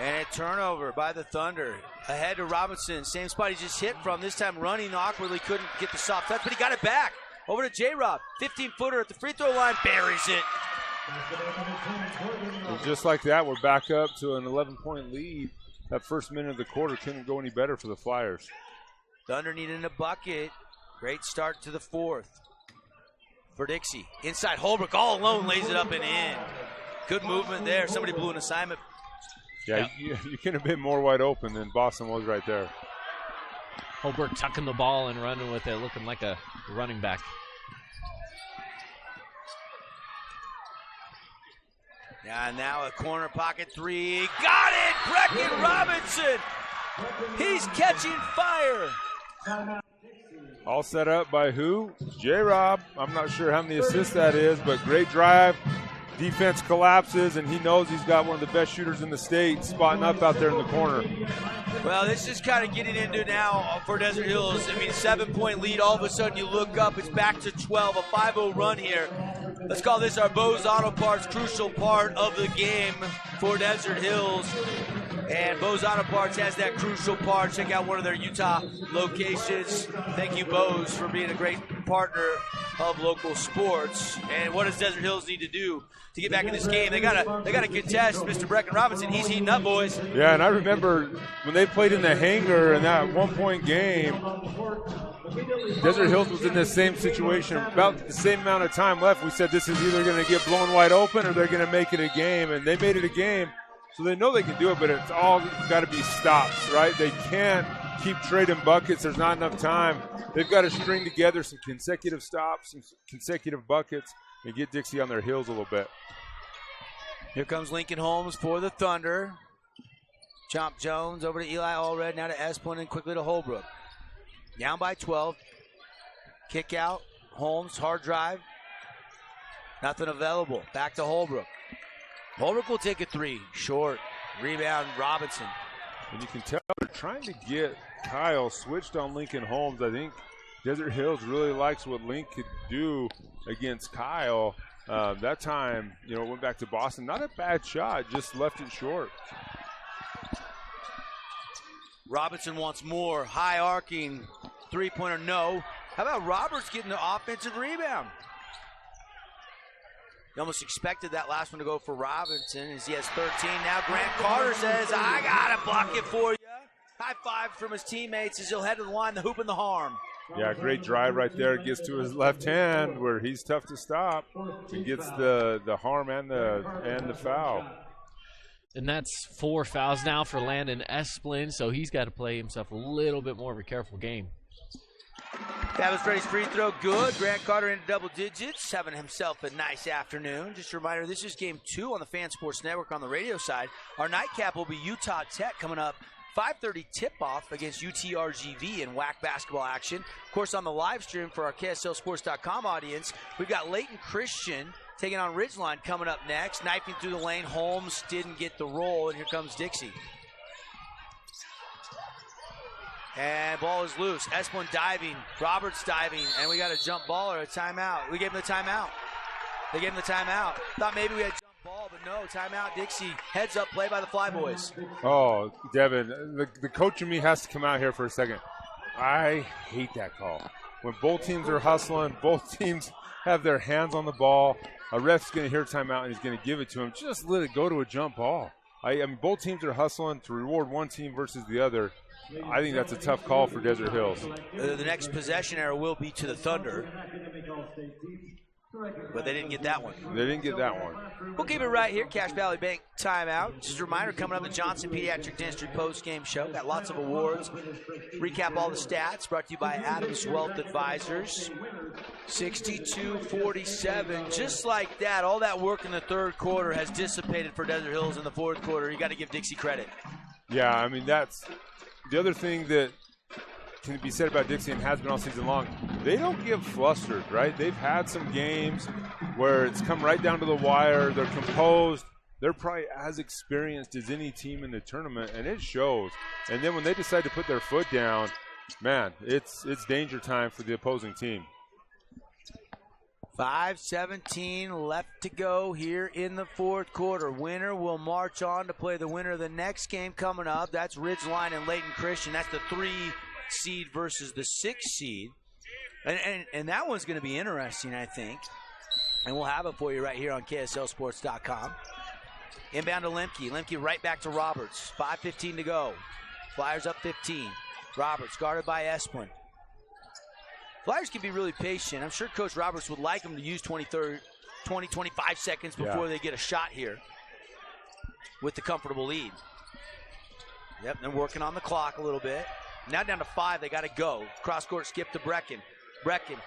And a turnover by the Thunder. Ahead to Robinson. Same spot he just hit from. This time running awkwardly. Couldn't get the soft touch, but he got it back. Over to J-Rob. 15-footer at the free throw line. Buries it. And just like that, we're back up to an 11-point lead. That first minute of the quarter couldn't go any better for the Flyers. Thunder needing a bucket. Great start to the fourth. For Dixie. Inside Holbrook all alone, lays it up and in. Good movement there. Somebody blew an assignment. Yeah, you couldn't have been more wide open than Boston was right there. Holbrook tucking the ball and running with it, looking like a running back. Yeah, now a corner pocket three. Got it! Brecken Robinson! He's catching fire. All set up by who? J-Rob. I'm not sure how many assists that is, but great drive. Defense collapses, and he knows he's got one of the best shooters in the state spotting up out there in the corner. Well, this is kind of getting into now for Desert Hills. I mean, 7-point lead. All of a sudden, you look up, it's back to 12, a 5-0 run here. Let's call this our Bose Auto Parts crucial part of the game for Desert Hills. And Bose Auto Parts has that crucial part. Check out one of their Utah locations. Thank you, Bose, for being a great partner of local sports. And what does Desert Hills need to do to get back in this game? They gotta contest Mr. Brecken Robinson. He's heating up, boys. Yeah, and I remember when they played in the hangar in that 1-point game, Desert Hills was in the same situation. About the same amount of time left. We said this is either going to get blown wide open or they're going to make it a game. And they made it a game. So they know they can do it, but it's all got to be stops, right? They can't keep trading buckets. There's not enough time. They've got to string together some consecutive stops, some consecutive buckets, and get Dixie on their heels a little bit. Here comes Lincoln Holmes for the Thunder. Chomp Jones over to Eli Allred, now to Esplin, and quickly to Holbrook. Down by 12. Kick out. Holmes, hard drive. Nothing available. Back to Holbrook. Holbrook will take a three. Short. Rebound, Robinson. And you can tell they're trying to get Kyle switched on Lincoln Holmes. I think Desert Hills really likes what Link could do against Kyle. That time, went back to Boston. Not a bad shot, just left it short. Robinson wants more. High arcing three-pointer, no. How about Roberts getting the offensive rebound? You almost expected that last one to go for Robinson as he has 13. Now Grant Carter says, I got to block it for you. High five from his teammates as he'll head to the line, the hoop and the harm. Yeah, great drive right there. Gets to his left hand where he's tough to stop. He gets the harm and the foul. And that's 4 fouls now for Landon Esplin, so he's got to play himself a little bit more of a careful game. Travis Freddy's free throw, good. Grant Carter into double digits, having himself a nice afternoon. Just a reminder, this is game 2 on the Fan Sports Network on the radio side. Our nightcap will be Utah Tech coming up 5:30 tip-off against UTRGV in WAC basketball action. Of course, on the live stream for our KSLSports.com audience, we've got Leighton Christian taking on Ridgeline coming up next. Knifing through the lane, Holmes didn't get the roll, and here comes Dixie. And ball is loose. Esplin diving, Roberts diving, and we got a jump ball or a timeout. We gave him the timeout. They gave him the timeout. Thought maybe we had jump ball, but no, timeout. Dixie, heads up play by the Flyboys. Oh, Devin, the coach in me has to come out here for a second. I hate that call. When both teams are hustling, both teams have their hands on the ball, a ref's going to hear timeout and he's going to give it to him. Just let it go to a jump ball. I mean, both teams are hustling to reward one team versus the other. I think that's a tough call for Desert Hills. The next possession error will be to the Thunder. But they didn't get that one. They didn't get that one. We'll keep it right here. Cache Valley Bank timeout. Just a reminder, coming up, the Johnson Pediatric Dentistry post-game show. Got lots of awards. Recap all the stats. Brought to you by Adams Wealth Advisors. 62-47. Just like that, all that work in the third quarter has dissipated for Desert Hills in the fourth quarter. You got to give Dixie credit. Yeah, I mean, that's the other thing that can be said about Dixie and has been all season long. They don't get flustered, right? They've had some games where it's come right down to the wire. They're composed. They're probably as experienced as any team in the tournament, and it shows. And then when they decide to put their foot down, man, it's danger time for the opposing team. 5:17 left to go here in the fourth quarter. Winner will march on to play the winner of the next game coming up. That's Ridgeline and Layton Christian. That's the 3 seed versus the 6 seed. And that one's going to be interesting, I think. And we'll have it for you right here on KSLSports.com. Inbound to Lemke. Lemke right back to Roberts. 5:15 to go. Flyers up 15. Roberts guarded by Esplin. Flyers can be really patient. I'm sure Coach Roberts would like them to use 25 seconds before they get a shot here with the comfortable lead. Yep, they're working on the clock a little bit. Now down to 5, they got to go. Cross-court skip to Brecken. Brecken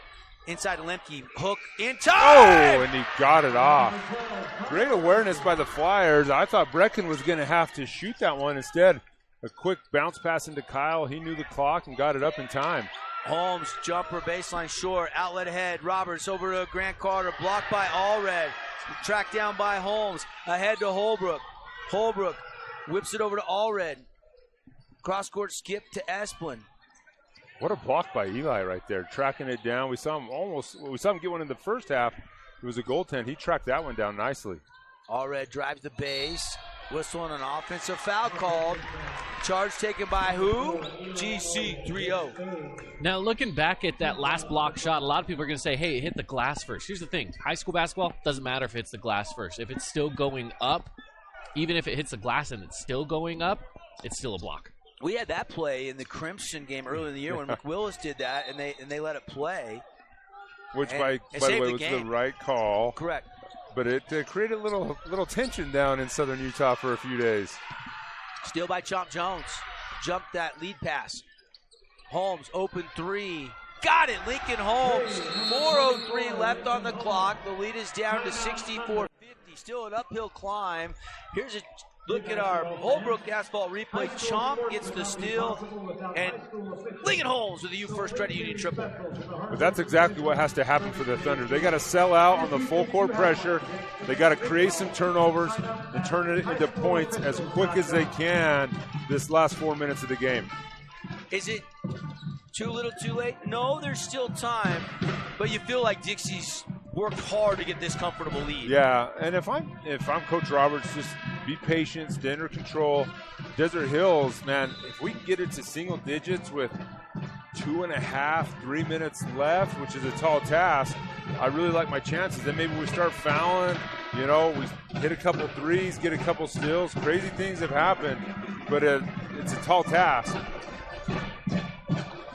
inside to Lemke. Hook in time! Oh, and he got it off. Great awareness by the Flyers. I thought Brecken was going to have to shoot that one. Instead, a quick bounce pass into Kyle. He knew the clock and got it up in time. Holmes, jumper, baseline short, outlet ahead. Roberts over to Grant Carter, blocked by Allred. Tracked down by Holmes, ahead to Holbrook. Holbrook whips it over to Allred. Cross-court skip to Esplin. What a block by Eli right there, tracking it down. We saw him get one in the first half. It was a goaltend. He tracked that one down nicely. Allred drives the base. Whistle and an offensive foul called. Charge taken by who? GC 3-0. Now, looking back at that last block shot, a lot of people are going to say, hey, it hit the glass first. Here's the thing. High school basketball, doesn't matter if it hits the glass first. If it's still going up, even if it hits the glass and it's still going up, it's still a block. We had that play in the Crimson game earlier in the year when McWillis did that, and they let it play. Which, by the way, was the right call. Correct. But it created a little tension down in Southern Utah for a few days. Steal by Chomp Jones. Jumped that lead pass. Holmes, open 3. Got it, Lincoln Holmes. 4:03 left on the clock. The lead is down to 64-50. Still an uphill climb. Here's a look at our Holbrook asphalt replay. Chomp gets the steal, and Lincoln Holmes with the U First Credit Union triple. But that's exactly what has to happen for the Thunder. They got to sell out on the full court pressure. They got to create some turnovers and turn it into points as quick as they can this last 4 minutes of the game. Is it too little too late? No, there's still time, but you feel like Dixie's worked hard to get this comfortable lead. Yeah, and if I'm Coach Roberts, just be patient, stay under control. Desert Hills, man, if we can get it to single digits with 2.5, 3 minutes left, which is a tall task, I really like my chances. Then maybe we start fouling, we hit a couple threes, get a couple steals. Crazy things have happened, but it's a tall task.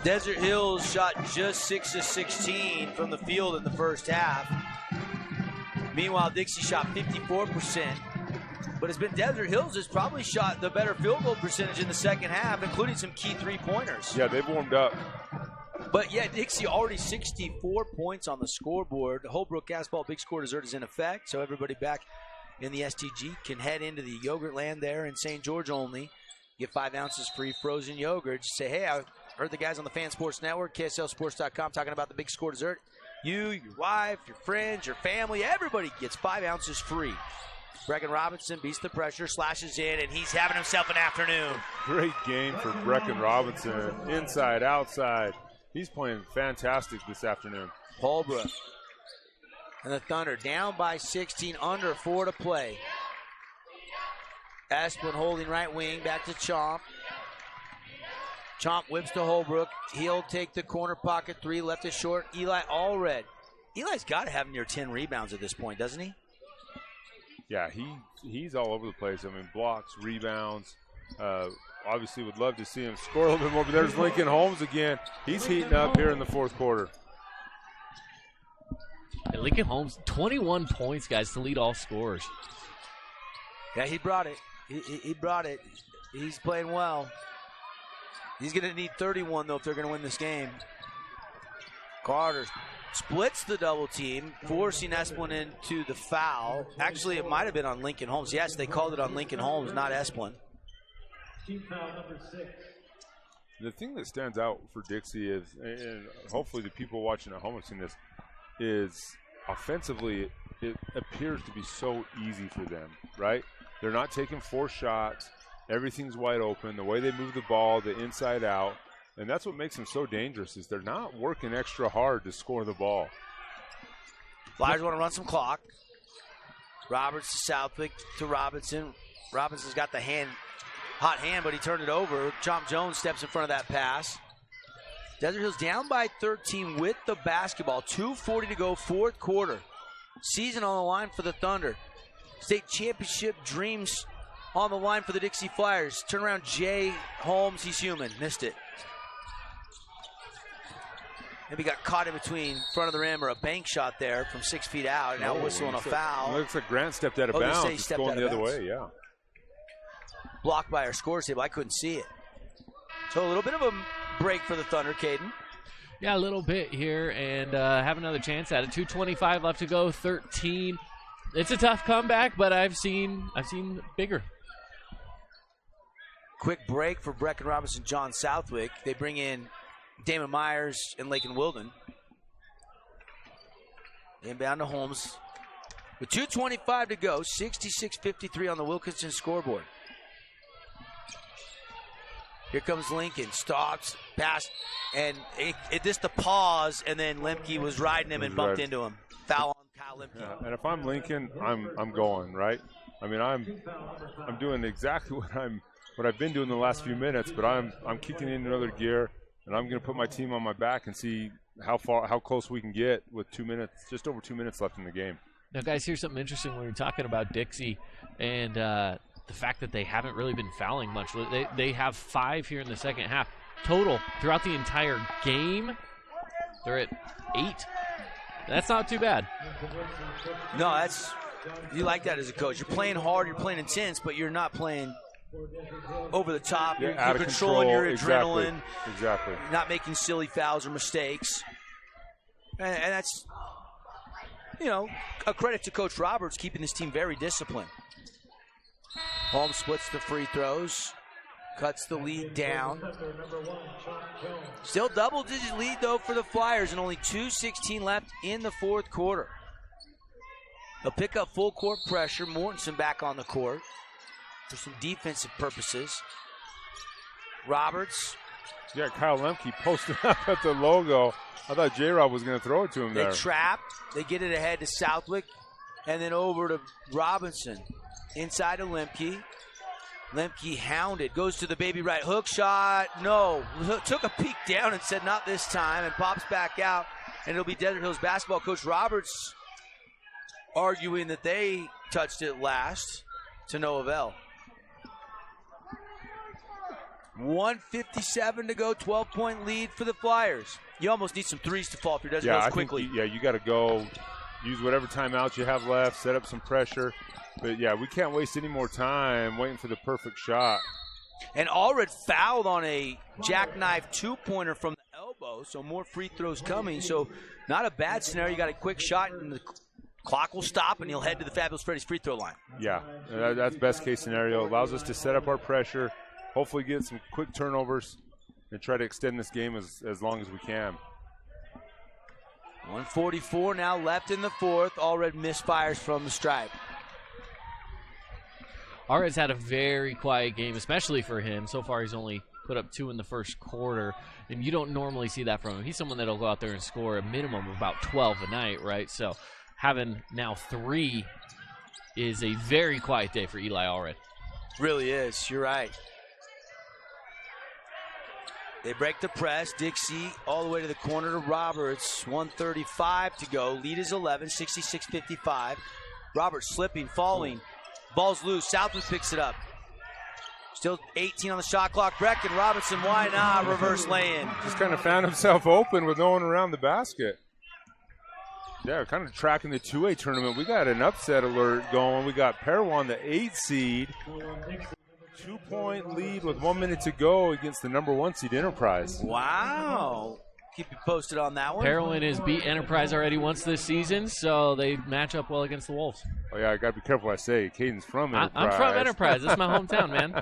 Desert Hills shot just 6 of 16 from the field in the first half. Meanwhile, Dixie shot 54%. But it's been Desert Hills has probably shot the better field goal percentage in the second half, including some key three-pointers. Yeah, they've warmed up. But, yeah, Dixie already 64 points on the scoreboard. The Holbrook Asphalt Big Score Dessert is in effect, so everybody back in the STG can head into the yogurt land there in St. George only. Get 5 ounces free frozen yogurt. Just say, hey, I heard the guys on the Fan Sports Network, KSLSports.com, talking about the Big Score Dessert. You, your wife, your friends, your family, everybody gets 5 ounces free. Brecken Robinson beats the pressure, slashes in, and he's having himself an afternoon. Great game for Brecken Robinson. Inside, outside. He's playing fantastic this afternoon. Holbrook and the Thunder down by 16, under 4 to play. Esplin holding right wing, back to Chomp. Chomp whips to Holbrook. He'll take the corner pocket 3, left is short. Eli Allred. Eli's got to have near 10 rebounds at this point, doesn't he? Yeah, he's all over the place. I mean, blocks, rebounds. Obviously would love to see him score a little bit more, but there's Lincoln Holmes again. He's heating up here in the fourth quarter. And Lincoln Holmes, 21 points, guys, to lead all scorers. Yeah, he brought it. He brought it. He's playing well. He's going to need 31, though, if they're going to win this game. Carter splits the double team, forcing Esplin into the foul. Actually, it might have been on Lincoln Holmes. Yes, they called it on Lincoln Holmes, not Esplin. The thing that stands out for Dixie is, and hopefully the people watching at home have seen this, is offensively it appears to be so easy for them, right? They're not taking 4 shots. Everything's wide open. The way they move the ball, the inside out, and that's what makes them so dangerous is they're not working extra hard to score the ball. Flyers want to run some clock. Roberts to Southwick to Robinson. Robinson's got the hot hand, but he turned it over. Chomp Jones steps in front of that pass. Desert Hills down by 13 with the basketball. 2:40 to go, fourth quarter. Season on the line for the Thunder. State championship dreams on the line for the Dixie Flyers. Turn around, Jay Holmes. He's human. Missed it. Maybe got caught in between front of the rim or a bank shot there from 6 feet out. Now whistling a foul. Looks like Grant stepped out of bounds. It's going the other way, yeah. Blocked by our scores table. I couldn't see it. So a little bit of a break for the Thunder, Caden. Yeah, a little bit here, and have another chance at it. 2:25 left to go, 13. It's a tough comeback, but I've seen bigger. Quick break for Brecken Robinson, John Southwick. They bring in Damon Myers and Lakin Wilden. Inbound to Holmes. With 2:25 to go, 66-53 on the Wilkinson scoreboard. Here comes Lincoln. Stops, pass, and it just a pause, and then Lemke was riding him and bumped into him. Foul on Kyle Lemke. Yeah, and if I'm Lincoln, I'm going, right? I mean, I'm doing exactly what I've been doing the last few minutes, but I'm kicking in another gear, and I'm going to put my team on my back and see how close we can get with 2 minutes, just over 2 minutes left in the game. Now, guys, here's something interesting when you're talking about Dixie and the fact that they haven't really been fouling much. They have 5 here in the second half. Total, throughout the entire game, they're at 8. That's not too bad. No, you like that as a coach. You're playing hard, you're playing intense, but you're not playing over the top. You're controlling your adrenaline. Exactly. You're not making silly fouls or mistakes. And that's, a credit to Coach Roberts keeping this team very disciplined. Holmes splits the free throws, cuts the lead down. Still double-digit lead, though, for the Flyers, and only 2:16 left in the fourth quarter. They'll pick up full court pressure. Mortensen back on the court for some defensive purposes. Roberts. Yeah, Kyle Lemke posted up at the logo. I thought J-Rob was going to throw it to him there. They trap. They get it ahead to Southwick, and then over to Robinson. Inside to Lemke. Lemke hounded. Goes to the baby right hook shot. No. Took a peek down and said not this time and pops back out. And it'll be Desert Hills basketball. Coach Roberts arguing that they touched it last to no avail. 1:57 to go. 12-point lead for the Flyers. You almost need some threes to fall for Desert Hills quickly. You got to go. Use whatever timeouts you have left. Set up some pressure. But, yeah, we can't waste any more time waiting for the perfect shot. And Allred fouled on a jackknife two-pointer from the elbow, so more free throws coming. So not a bad scenario. You got a quick shot, and the clock will stop, and he'll head to the Fabulous Freddy's free throw line. Yeah, that's best-case scenario. Allows us to set up our pressure, hopefully get some quick turnovers, and try to extend this game as long as we can. 1:44 now left in the fourth. Allred misfires from the stripe. Allred's had a very quiet game, especially for him. So far, he's only put up 2 in the first quarter, and you don't normally see that from him. He's someone that'll go out there and score a minimum of about 12 a night, right? So having now 3 is a very quiet day for Eli Allred. Really is. You're right. They break the press. Dixie all the way to the corner to Roberts. 1:35 to go. Lead is 11, 66-55. Roberts slipping, falling. Ball's loose. Southwood picks it up. Still 18 on the shot clock. Brecken Robinson, why not? Reverse lay-in. Just kind of found himself open with no one around the basket. Yeah, kind of tracking the 2A tournament. We got an upset alert going. We got Parowan, the 8 seed. 2-point lead with 1 minute to go against the number 1 seed Enterprise. Wow. Keep you posted on that one. Parowan has beat Enterprise already once this season, so they match up well against the Wolves. Oh, yeah, I got to be careful what I say. Caden's from Enterprise. I'm from Enterprise. That's my hometown, man.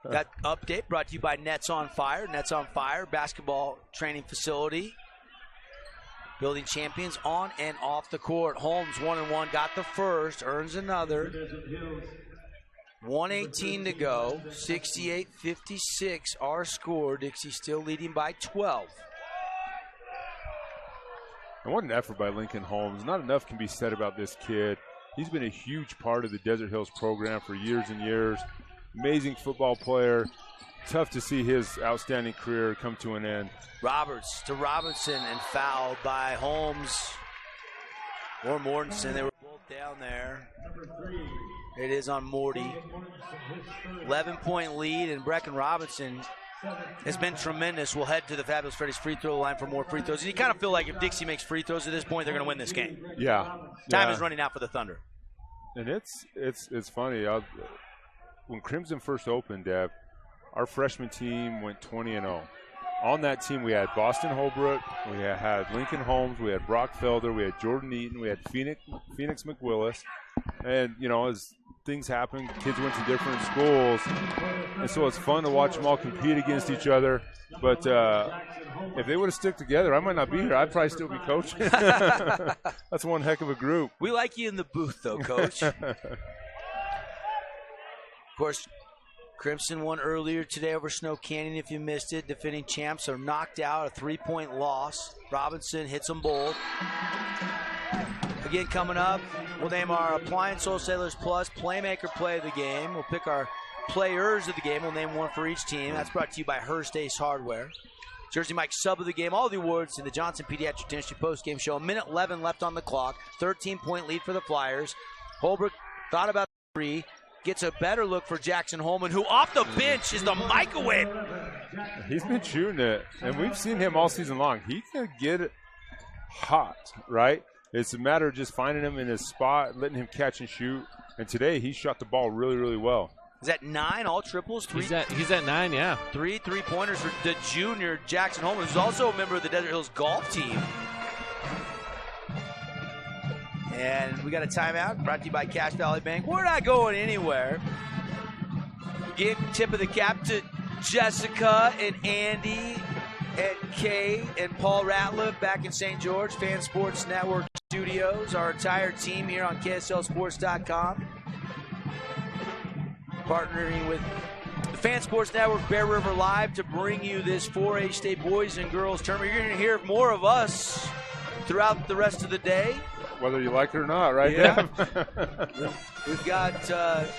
That update brought to you by Nets on Fire. Nets on Fire, basketball training facility. Building champions on and off the court. Holmes 1-1, got the first, earns another. 1:18 to go. 68-56 our score. Dixie still leading by 12. And what an effort by Lincoln Holmes. Not enough can be said about this kid. He's been a huge part of the Desert Hills program for years and years. Amazing football player. Tough to see his outstanding career come to an end. Roberts to Robinson and fouled by Holmes or Mortensen. They were both down there. It is on Morty. 11-point lead, and Brecken Robinson has been tremendous. We'll head to the Fabulous Freddy's free throw line for more free throws. And you kind of feel like if Dixie makes free throws at this point, they're going to win this game. Yeah. Time is running out for the Thunder. And it's funny. When Crimson first opened, Deb, our freshman team went 20-0. On that team, we had Boston Holbrook, we had Lincoln Holmes, we had Brock Felder, we had Jordan Eaton, we had Phoenix McWillis. And, you know, as things happen, kids went to different schools. And so it's fun to watch them all compete against each other. But if they would have stuck together, I might not be here. I'd probably still be coaching. That's one heck of a group. We like you in the booth, though, Coach. Of course, Crimson won earlier today over Snow Canyon. If you missed it, defending champs are knocked out, a 3-point loss. Robinson hits them both. Again, coming up, we'll name our Appliance Wholesalers Plus Playmaker Play of the Game. We'll pick our players of the game. We'll name one for each team. That's brought to you by Hearst Ace Hardware. Jersey Mike Sub of the Game. All the awards in the Johnson Pediatric Dentistry Post-Game Show. A minute 11 left on the clock. 13-point lead for the Flyers. Holbrook thought about the 3. Gets a better look for Jackson Holman, who off the bench is the microwave. He's been shooting it, and we've seen him all season long. He can get it hot, right? It's a matter of just finding him in his spot, letting him catch and shoot. And today, he shot the ball really, really well. Is that 9, all triples? He's at 9, yeah. 3 3-pointers for the junior Jackson Holman, who's also a member of the Desert Hills golf team. And we got a timeout brought to you by Cache Valley Bank. We're not going anywhere. Give tip of the cap to Jessica and Andy and Kay and Paul Ratliff back in St. George, Fan Sports Network Studios. Our entire team here on KSLSports.com. Partnering with the Fan Sports Network, Bear River Live, to bring you this 4A State Boys and Girls Tournament. You're going to hear more of us throughout the rest of the day. Whether you like it or not, right? Yeah. We've got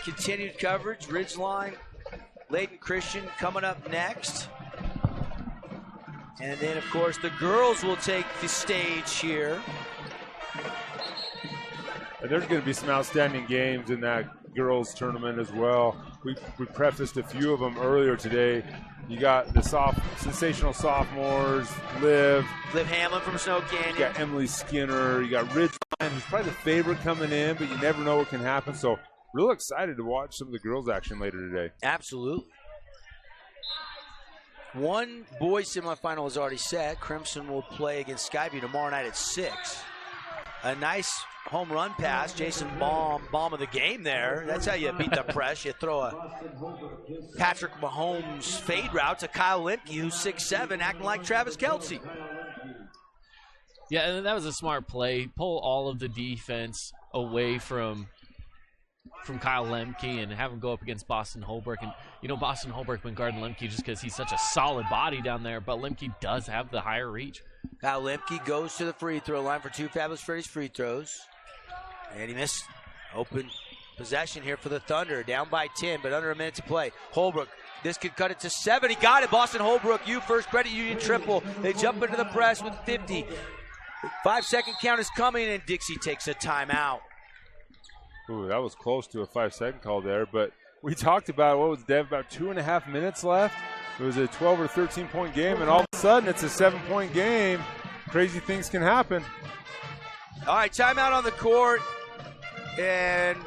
continued coverage. Ridgeline, Layton Christian coming up next. And then, of course, the girls will take the stage here. And there's going to be some outstanding games in that girls tournament as well. We prefaced a few of them earlier today. You got the sensational sophomores, Liv Hamlin from Snow Canyon. You got Emily Skinner. You got Ridgeline, who's probably the favorite coming in, but you never know what can happen. So real excited to watch some of the girls' action later today. Absolutely. One boys semifinal is already set. Crimson will play against Skyview tomorrow night at 6. A nice home run pass. Jason bomb of the game there. That's how you beat the press. You throw a Patrick Mahomes fade route to Kyle Lemke, who's 6'7", acting like Travis Kelce. Yeah, and that was a smart play. Pull all of the defense away from Kyle Lemke and have him go up against Boston Holbrook. And, you know, Boston Holbrook been guarding Lemke just because he's such a solid body down there, but Lemke does have the higher reach. Kyle Lemke goes to the free throw line for 2 Fabulous Freddy's free throws. And he missed. Open possession here for the Thunder. Down by 10, but under a minute to play. Holbrook, this could cut it to 7. He got it. Boston Holbrook, First Credit Union triple. They jump into the press with 50. 5-second count is coming, and Dixie takes a timeout. Ooh, that was close to a 5-second call there, but we talked about, what was Dev, about 2.5 minutes left? It was a 12 or 13-point game, and all of a sudden it's a 7-point game. Crazy things can happen. All right, timeout on the court. And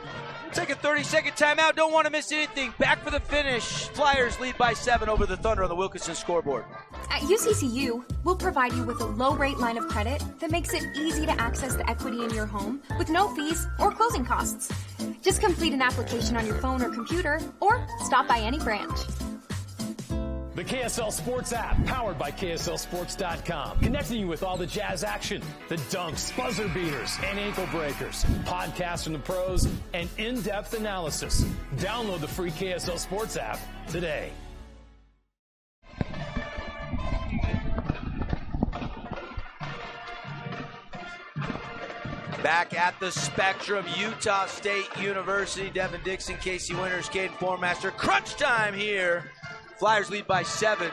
we'll take a 30-second timeout. Don't want to miss anything. Back for the finish. Flyers lead by 7 over the Thunder on the Wilkinson scoreboard. At UCCU, we'll provide you with a low-rate line of credit that makes it easy to access the equity in your home with no fees or closing costs. Just complete an application on your phone or computer, or stop by any branch. The KSL Sports app, powered by KSLSports.com. Connecting you with all the Jazz action, the dunks, buzzer beaters, and ankle breakers. Podcasts from the pros, and in-depth analysis. Download the free KSL Sports app today. Back at the Spectrum, Utah State University. Devin Dixon, Casey Winters, Caden Formaster. Crunch time here. Flyers lead by 7.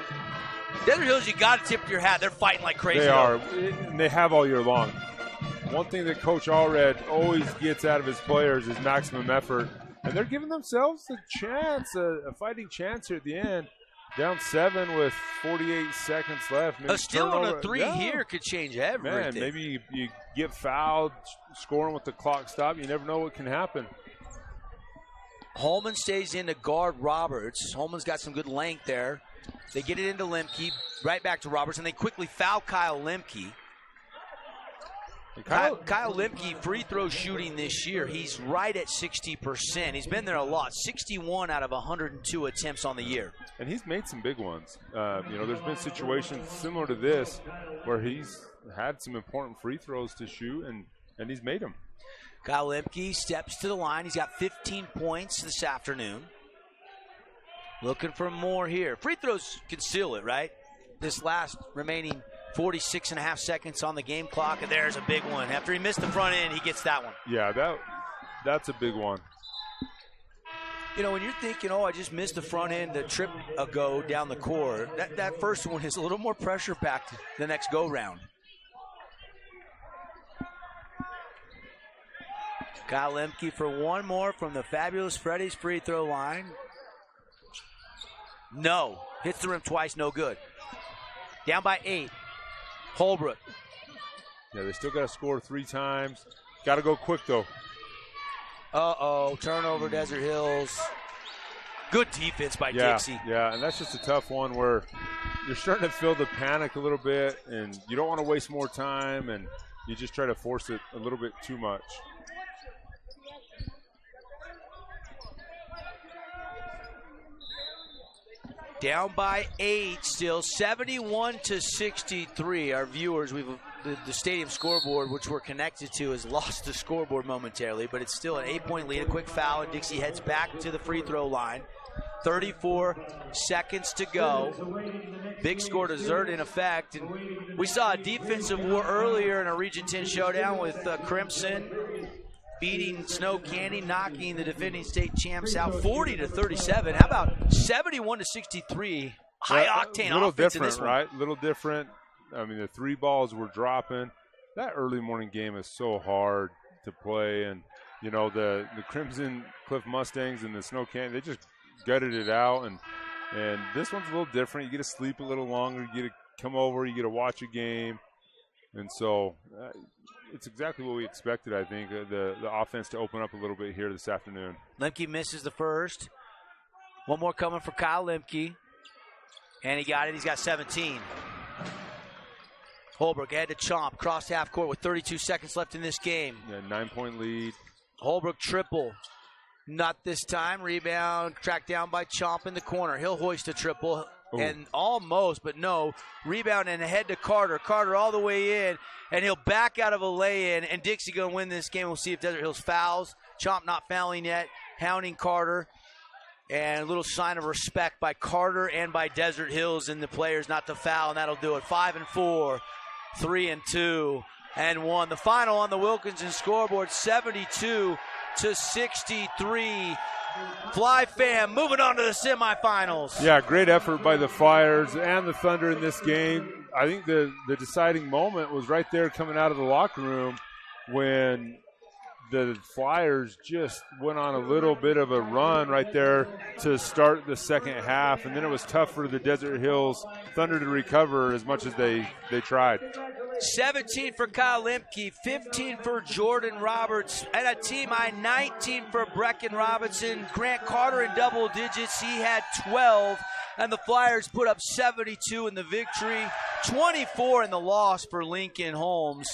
Desert Hills, you got to tip your hat. They're fighting like crazy. They are, and they have all year long. One thing that Coach Allred always gets out of his players is maximum effort, and they're giving themselves a chance, a fighting chance here at the end. Down 7 with 48 seconds left. Maybe a steal on a 3 here could change everything. Man, maybe you get fouled, scoring with the clock stopped. You never know what can happen. Holman stays in to guard Roberts. Holman's got some good length there. They get it into Lemke, right back to Roberts, and they quickly foul Kyle Lemke. Kyle Lemke, free throw shooting this year, he's right at 60%. He's been there a lot, 61 out of 102 attempts on the year. And he's made some big ones. There's been situations similar to this where he's had some important free throws to shoot, and he's made them. Kyle Lemke steps to the line. He's got 15 points this afternoon. Looking for more here. Free throws can seal it, right? This last remaining 46 and a half seconds on the game clock, and there's a big one. After he missed the front end, he gets that one. Yeah, that's a big one. When you're thinking, I just missed the front end a trip ago down the court, that first one is a little more pressure packed the next go-round. Kyle Lemke for one more from the fabulous Freddy's free throw line. No. Hits the rim twice, no good. Down by 8. Holbrook. Yeah, they still got to score 3 times. Got to go quick, though. Turnover, Desert Hills. Good defense by Dixie. Yeah, and that's just a tough one where you're starting to feel the panic a little bit, and you don't want to waste more time, and you just try to force it a little bit too much. Down by 8 still, 71-63. Our viewers, the stadium scoreboard, which we're connected to, has lost the scoreboard momentarily, but it's still an 8-point lead. A quick foul, and Dixie heads back to the free throw line. 34 seconds to go. Big score dessert in effect. And we saw a defensive war earlier in a Region 10 showdown with Crimson beating Snow Candy, knocking the defending state champs out 40-37. How about 71-63? High-octane offense in this one. Right? A little different. I mean, the 3 balls were dropping. That early morning game is so hard to play. And, the Crimson Cliff Mustangs and the Snow Candy, they just gutted it out. And this one's a little different. You get to sleep a little longer. You get to come over. You get to watch a game. And so it's exactly what we expected, I think, the offense to open up a little bit here this afternoon. Lemke misses the first. One more coming for Kyle Lemke. And he got it. He's got 17. Holbrook ahead to Chomp. Cross half court with 32 seconds left in this game. Yeah, 9-point lead. Holbrook triple. Not this time. Rebound tracked down by Chomp in the corner. He'll hoist a triple. Ooh. And almost, but no. Rebound and ahead to Carter. Carter all the way in, and he'll back out of a lay-in, and Dixie going to win this game. We'll see if Desert Hills fouls. Chomp not fouling yet, hounding Carter. And a little sign of respect by Carter and by Desert Hills and the players not to foul, and that'll do it. 5-4, 3-2, and 1. The final on the Wilkinson scoreboard, 72-63. Fly fam moving on to the semifinals. Yeah, great effort by the Flyers and the Thunder in this game. I think the deciding moment was right there coming out of the locker room when the Flyers just went on a little bit of a run right there to start the second half, and then it was tough for the Desert Hills Thunder to recover as much as they tried. 17 for Kyle Lemke, 15 for Jordan Roberts, and a team high 19 for Brecken Robinson. Grant Carter in double digits. He had 12, and the Flyers put up 72 in the victory, 24 in the loss for Lincoln Holmes.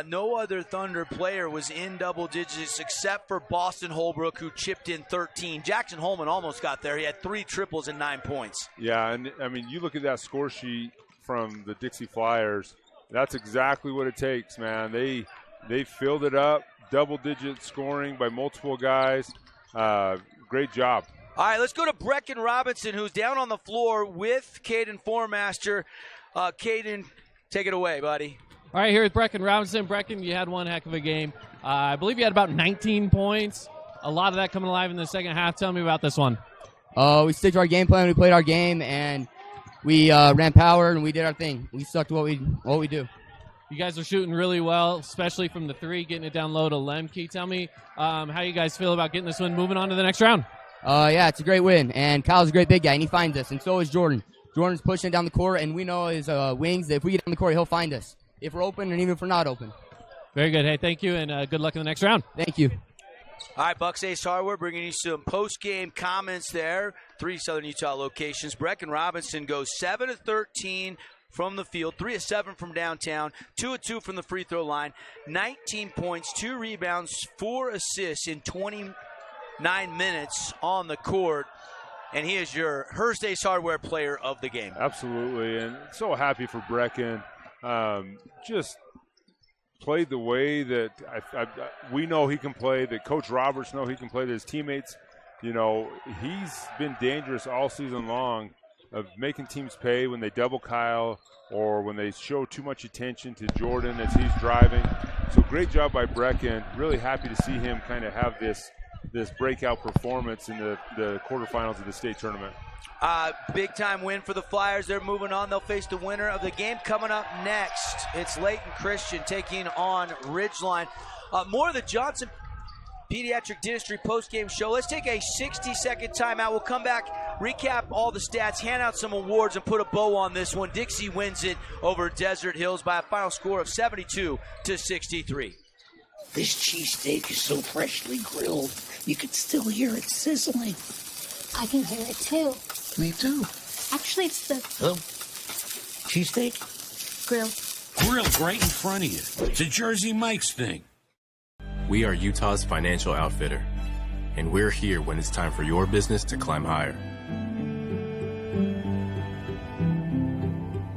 No other Thunder player was in double digits except for Boston Holbrook, who chipped in 13. Jackson Holman almost got there. He had 3 triples and 9 points. Yeah, and I mean, you look at that score sheet from the Dixie Flyers. That's exactly what it takes, man. They filled it up, double-digit scoring by multiple guys. Great job. All right, let's go to Brecken Robinson, who's down on the floor with Caden Formaster. Caden, take it away, buddy. All right, here with Brecken Robinson. Brecken, you had one heck of a game. I believe you had about 19 points. A lot of that coming alive in the second half. Tell me about this one. We stick to our game plan. We played our game, and we ran power, and we did our thing. We stuck to what we do. You guys are shooting really well, especially from the 3, getting it down low to Lemke. Tell me how you guys feel about getting this win, moving on to the next round. Yeah, it's a great win, and Kyle's a great big guy, and he finds us, and so is Jordan. Jordan's pushing down the court, and we know his wings, that if we get down the court, he'll find us, if we're open and even if we're not open. Very good. Hey, thank you, and good luck in the next round. Thank you. All right, Bucks Ace Hardware bringing you some post-game comments there. 3 Southern Utah locations. Brecken Robinson goes 7 of 13 from the field, 3 of 7 from downtown, 2 of 2 from the free throw line, 19 points, 2 rebounds, 4 assists in 29 minutes on the court. And he is your Hearst Ace Hardware player of the game. Absolutely, and so happy for Brecken. Just played the way that we know he can play, that Coach Roberts know he can play, that his teammates, you know, he's been dangerous all season long of making teams pay when they double Kyle or when they show too much attention to Jordan as he's driving. So great job by Brecken. Really happy to see him kind of have this breakout performance in the quarterfinals of the state tournament. Big time win for the Flyers. They're moving on. They'll face the winner of the game coming up next. It's Layton Christian taking on Ridgeline. More of the Johnson Pediatric Dentistry post-game show. Let's take a 60-second timeout. We'll come back, recap all the stats, hand out some awards, and put a bow on this one. Dixie wins it over Desert Hills by a final score of 72-63. This cheesesteak is so freshly grilled, you can still hear it sizzling. I can hear it too. Me too. Actually, it's the cheesesteak? grill. Grilled right in front of you. It's a Jersey Mike's thing. We are Utah's financial outfitter, and we're here when it's time for your business to climb higher.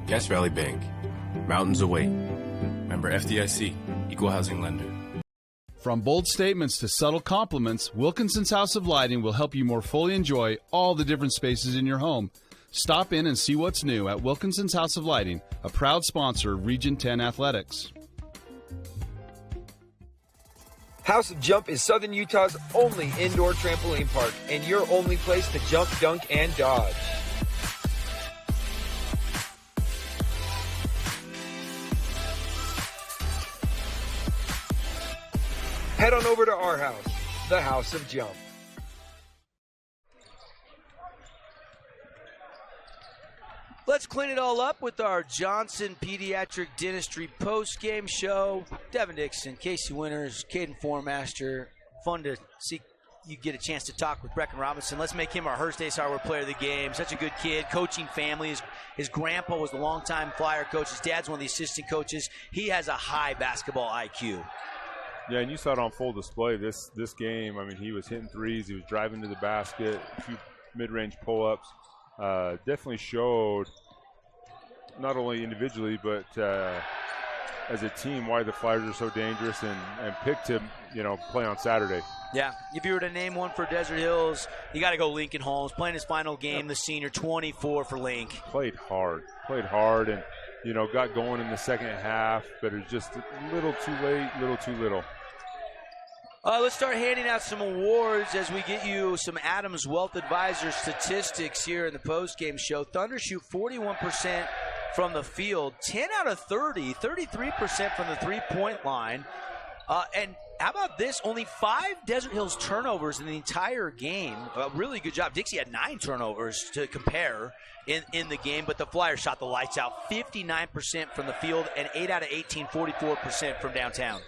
Cache Valley Bank, mountains away. Member FDIC, equal housing lender. From bold statements to subtle compliments, Wilkinson's House of Lighting will help you more fully enjoy all the different spaces in your home. Stop in and see what's new at Wilkinson's House of Lighting, a proud sponsor of Region 10 Athletics. House of Jump is Southern Utah's only indoor trampoline park and your only place to jump, dunk, and dodge. Head on over to our house, the House of Jump. Let's clean it all up with our Johnson Pediatric Dentistry post-game show. Devin Dixon, Casey Winters, Caden Formaster. Fun to see you get a chance to talk with Brecken Robinson. Let's make him our Hearst Ace Hardware player of the game. Such a good kid, coaching family. His grandpa was the longtime Flyer coach. His dad's one of the assistant coaches. He has a high basketball IQ. Yeah, and you saw it on full display this game. I mean, he was hitting threes. He was driving to the basket, a few mid-range pull-ups. Definitely showed not only individually but as a team why the Flyers are so dangerous and picked him, play on Saturday. Yeah, if you were to name one for Desert Hills, you got to go Lincoln Holmes. Playing his final game, the senior, 24 for Link. Played hard, and got going in the second half, but it was just a little too late, little too little. Let's start handing out some awards as we get you some Adams Wealth Advisor statistics here in the post-game show. Thunder shoot 41% from the field, 10 out of 30, 33% from the three-point line. And how about this? Only 5 Desert Hills turnovers in the entire game. A really good job. Dixie had 9 turnovers to compare in the game, but the Flyers shot the lights out. 59% from the field and 8 out of 18, 44% from downtown.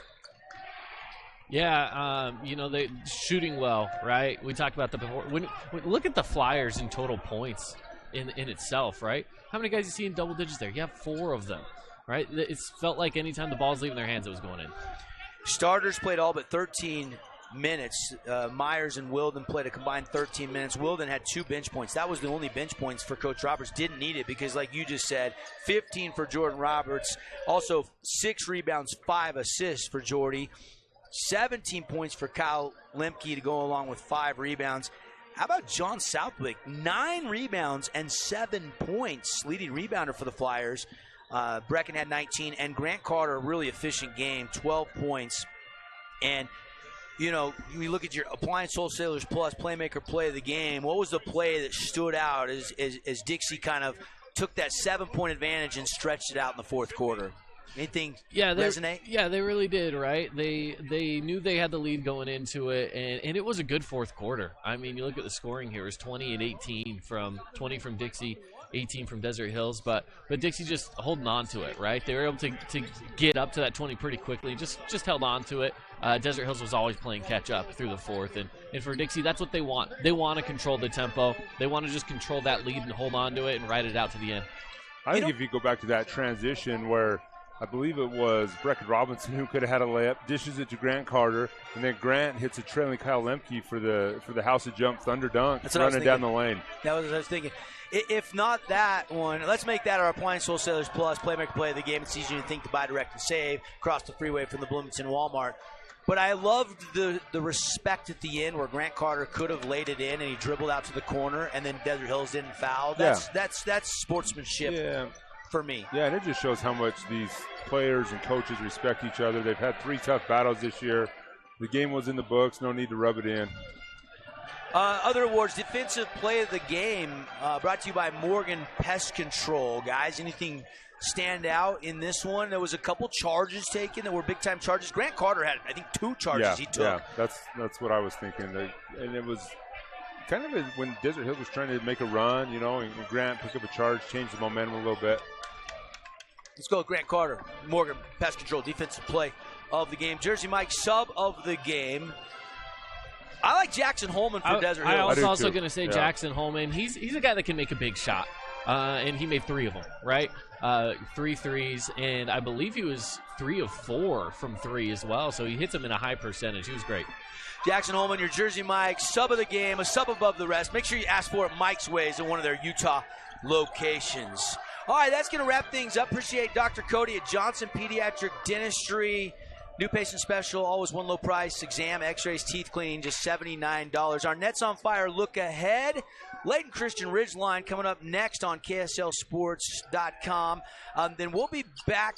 Yeah, they shooting well, right? We talked about look at the Flyers in total points in itself, right? How many guys you see in double digits there? You have 4 of them, right? It's felt like anytime the ball's leaving their hands, it was going in. Starters played all but 13 minutes. Myers and Wilden played a combined 13 minutes. Wilden had 2 bench points. That was the only bench points for Coach Roberts. Didn't need it because, like you just said, 15 for Jordan Roberts. Also, 6 rebounds, 5 assists for Jordy. 17 points for Kyle Lemke to go along with 5 rebounds. How about John Southwick? 9 rebounds and 7 points. Leading rebounder for the Flyers. Brecken had 19. And Grant Carter, a really efficient game, 12 points. And, you look at your Appliance Wholesalers Plus Playmaker play of the game. What was the play that stood out as Dixie kind of took that 7-point advantage and stretched it out in the fourth quarter? Anything resonate? Yeah, they really did, right? They knew they had the lead going into it, and it was a good fourth quarter. I mean, you look at the scoring here. It was 20 and 18 from 20 from Dixie, 18 from Desert Hills, but Dixie just holding on to it, right? They were able to get up to that 20 pretty quickly, just held on to it. Desert Hills was always playing catch up through the fourth, and for Dixie, that's what they want. They want to control the tempo. They want to just control that lead and hold on to it and ride it out to the end. I think if you go back to that transition where I believe it was Brecken Robinson who could have had a layup, dishes it to Grant Carter, and then Grant hits a trailing Kyle Lemke for the House of Jump Thunder dunk running down the lane. That was what I was thinking. If not that one, let's make that our Appliance Wholesalers Plus Playmaker play of the game. It's easier to think to buy, direct, and save across the freeway from the Bloomington Walmart. But I loved the respect at the end where Grant Carter could have laid it in and he dribbled out to the corner and then Desert Hills didn't foul. That's sportsmanship for me. Yeah, and it just shows how much these players and coaches respect each other. They've had 3 tough battles this year. The game was in the books. No need to rub it in. Other awards, Defensive Play of the Game, brought to you by Morgan Pest Control. Guys, anything stand out in this one? There was a couple charges taken that were big-time charges. Grant Carter had, I think, 2 charges he took. Yeah, that's what I was thinking. And it was kind of when Desert Hills was trying to make a run, and Grant picked up a charge, changed the momentum a little bit. Let's go with Grant Carter, Morgan Pest Control, Defensive Play of the Game. Jersey Mike, sub of the game. I like Jackson Holman for Desert Hills. I was also going to say Jackson Holman. He's a guy that can make a big shot, and he made 3 of them, right? 3 threes, and I believe he was 3 of 4 from 3 as well, so he hits them in a high percentage. He was great. Jackson Holman, your Jersey Mike, sub of the game, a sub above the rest. Make sure you ask for it Mike's Ways in one of their Utah locations. All right, that's going to wrap things up. Appreciate Dr. Cody at Johnson Pediatric Dentistry. New patient special, always one low price. Exam, x-rays, teeth cleaning, just $79. Our Nets on Fire look ahead. Layton Christian Ridgeline coming up next on KSLSports.com. Then we'll be back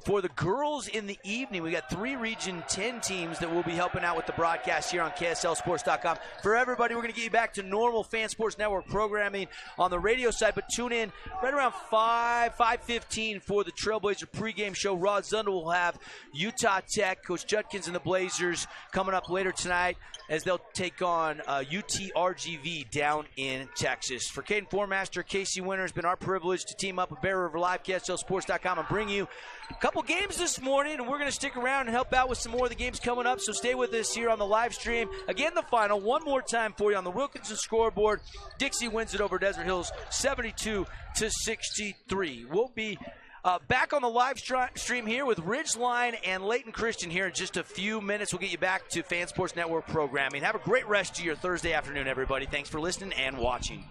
for the girls in the evening. We got 3 Region 10 teams that will be helping out with the broadcast here on KSLSports.com. For everybody, we're going to get you back to normal Fan Sports Network programming on the radio side, but tune in right around 5:15 for the Trailblazer pregame show. Rod Zundel will have Utah Tech, Coach Judkins and the Blazers coming up later tonight as they'll take on UTRGV down in Texas. For Caden Formaster, Casey Winter, it's been our privilege to team up with Bear River Live, KSLSports.com, and bring you a couple games this morning, and we're going to stick around and help out with some more of the games coming up, so stay with us here on the live stream. Again, the final, one more time for you on the Wilkinson scoreboard. Dixie wins it over Desert Hills 72-63. We'll be back on the live stream here with Ridgeline and Layton Christian here in just a few minutes. We'll get you back to Fan Sports Network programming. Have a great rest of your Thursday afternoon, everybody. Thanks for listening and watching.